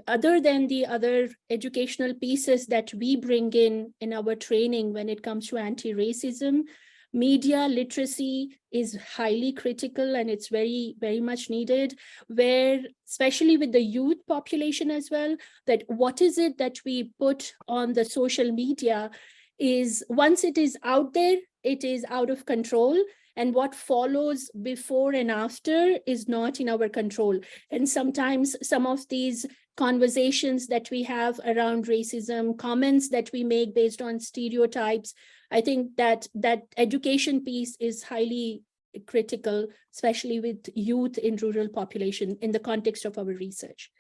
other than the other educational pieces that we bring in our training when it comes to anti-racism, media literacy is highly critical, and it's very, very much needed, where, especially with the youth population as well, that what is it that we put on the social media is, once it is out there, it is out of control. And what follows before and after is not in our control. And sometimes some of these conversations that we have around racism, comments that we make based on stereotypes, I think that education piece is highly critical, especially with youth in rural population in the context of our research.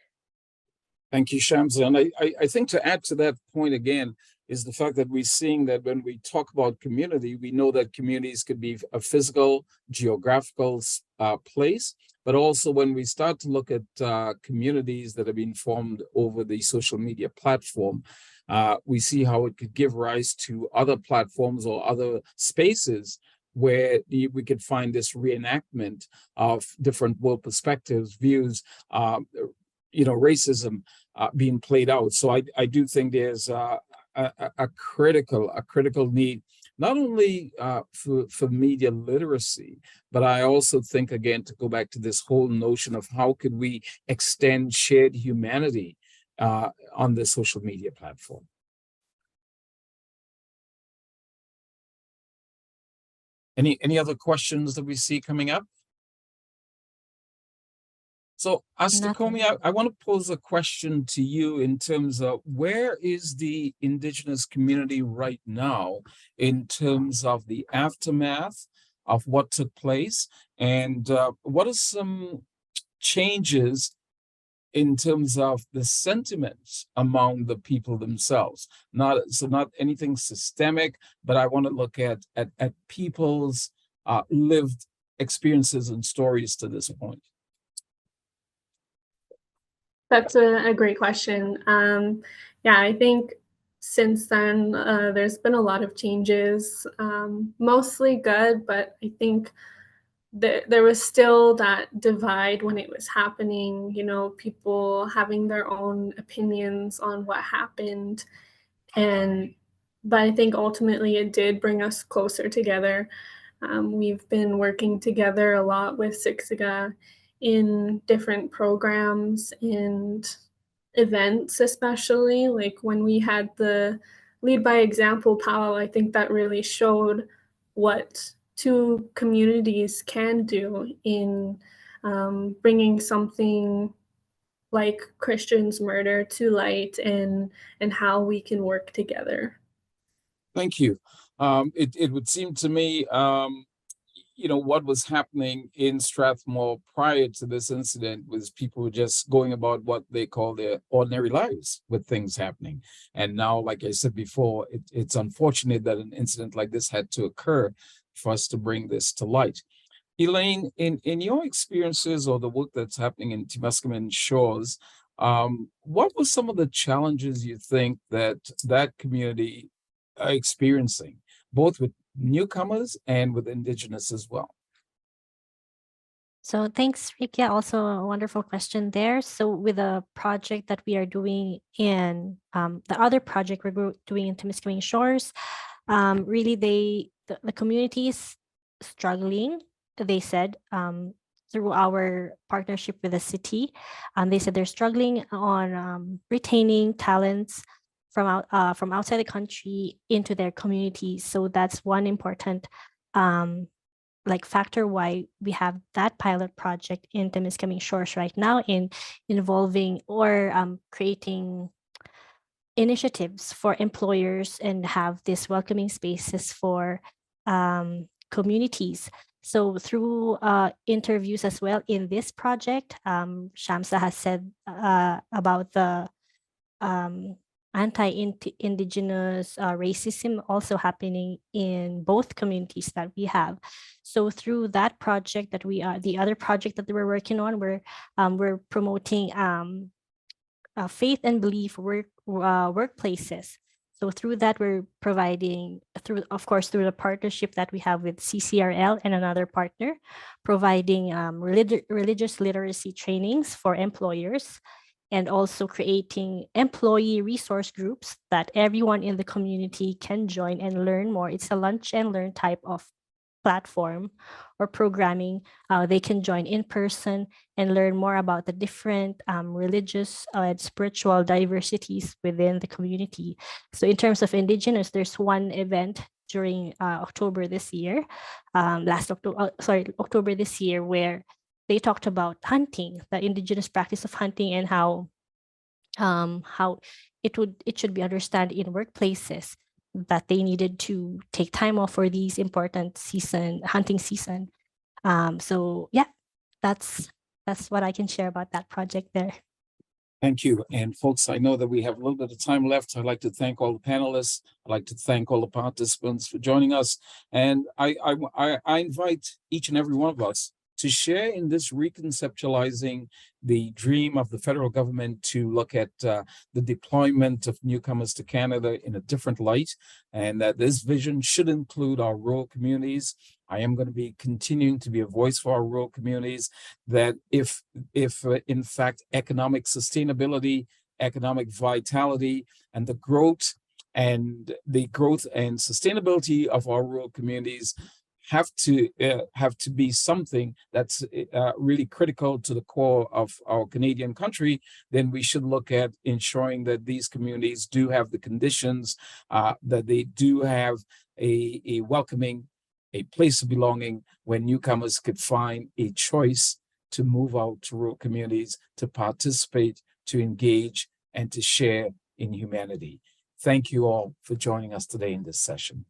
Thank you, Shamsa. And I think to add to that point again, is the fact that we're seeing that when we talk about community, we know that communities could be a physical, geographical place, but also when we start to look at communities that have been formed over the social media platform, we see how it could give rise to other platforms or other spaces where we could find this reenactment of different world perspectives, views, racism being played out. So I do think there's a critical need, not only for media literacy, but I also think, again, to go back to this whole notion of how could we extend shared humanity on the social media platform. Any other questions that we see coming up? So, Astakomi, I want to pose a question to you in terms of where is the Indigenous community right now in terms of the aftermath of what took place, and what are some changes in terms of the sentiments among the people themselves. Not anything systemic, but I want to look at people's lived experiences and stories to this point. That's a great question. Yeah, I think since then, there's been a lot of changes, mostly good, but I think there was still that divide when it was happening, you know, people having their own opinions on what happened. But I think ultimately it did bring us closer together. We've been working together a lot with CCIS in different programs and events, especially like when we had the Lead by Example powwow. I think that really showed what two communities can do in bringing something like Christian's murder to light, and how we can work together. Thank you. It would seem to me, you know, what was happening in Strathmore prior to this incident was people were just going about what they call their ordinary lives with things happening. And now, like I said before, it's unfortunate that an incident like this had to occur for us to bring this to light. Elaine, in your experiences or the work that's happening in Temiskaming Shores, what were some of the challenges you think that community are experiencing, both with newcomers and with Indigenous as well? So thanks, Rick. Yeah, also a wonderful question there. So with the project that we are doing in the other project we're doing in Temiskaming Shores, really the community is struggling, they said, through our partnership with the city. They said they're struggling on retaining talents from outside the country into their communities. So that's one important like factor why we have that pilot project in Temiskaming Shores right now, in involving or creating initiatives for employers and have these welcoming spaces for communities. So through interviews as well in this project, Shamsa has said about the anti-Indigenous racism also happening in both communities that we have. So through that project that the other project that we're working on, we're promoting faith and belief workplaces. So through that, we're providing, through the partnership that we have with CCRL and another partner, providing religious literacy trainings for employers, and also creating employee resource groups that everyone in the community can join and learn more. It's a lunch and learn type of platform or programming. They can join in person and learn more about the different religious and spiritual diversities within the community. So in terms of Indigenous, there's one event during October this year, October this year, where they talked about hunting, the Indigenous practice of hunting, and how it should be understood in workplaces that they needed to take time off for these important hunting season. So yeah, that's what I can share about that project there. Thank you. And folks, I know that we have a little bit of time left. I'd like to thank all the panelists. I'd like to thank all the participants for joining us. And I invite each and every one of us to share in this reconceptualizing the dream of the federal government to look at the deployment of newcomers to Canada in a different light, and that this vision should include our rural communities. I am going to be continuing to be a voice for our rural communities, that if in fact economic sustainability, economic vitality, and the growth and sustainability of our rural communities have to be something that's really critical to the core of our Canadian country, then we should look at ensuring that these communities do have the conditions, that they do have a welcoming, a place of belonging, where newcomers could find a choice to move out to rural communities, to participate, to engage, and to share in humanity. Thank you all for joining us today in this session.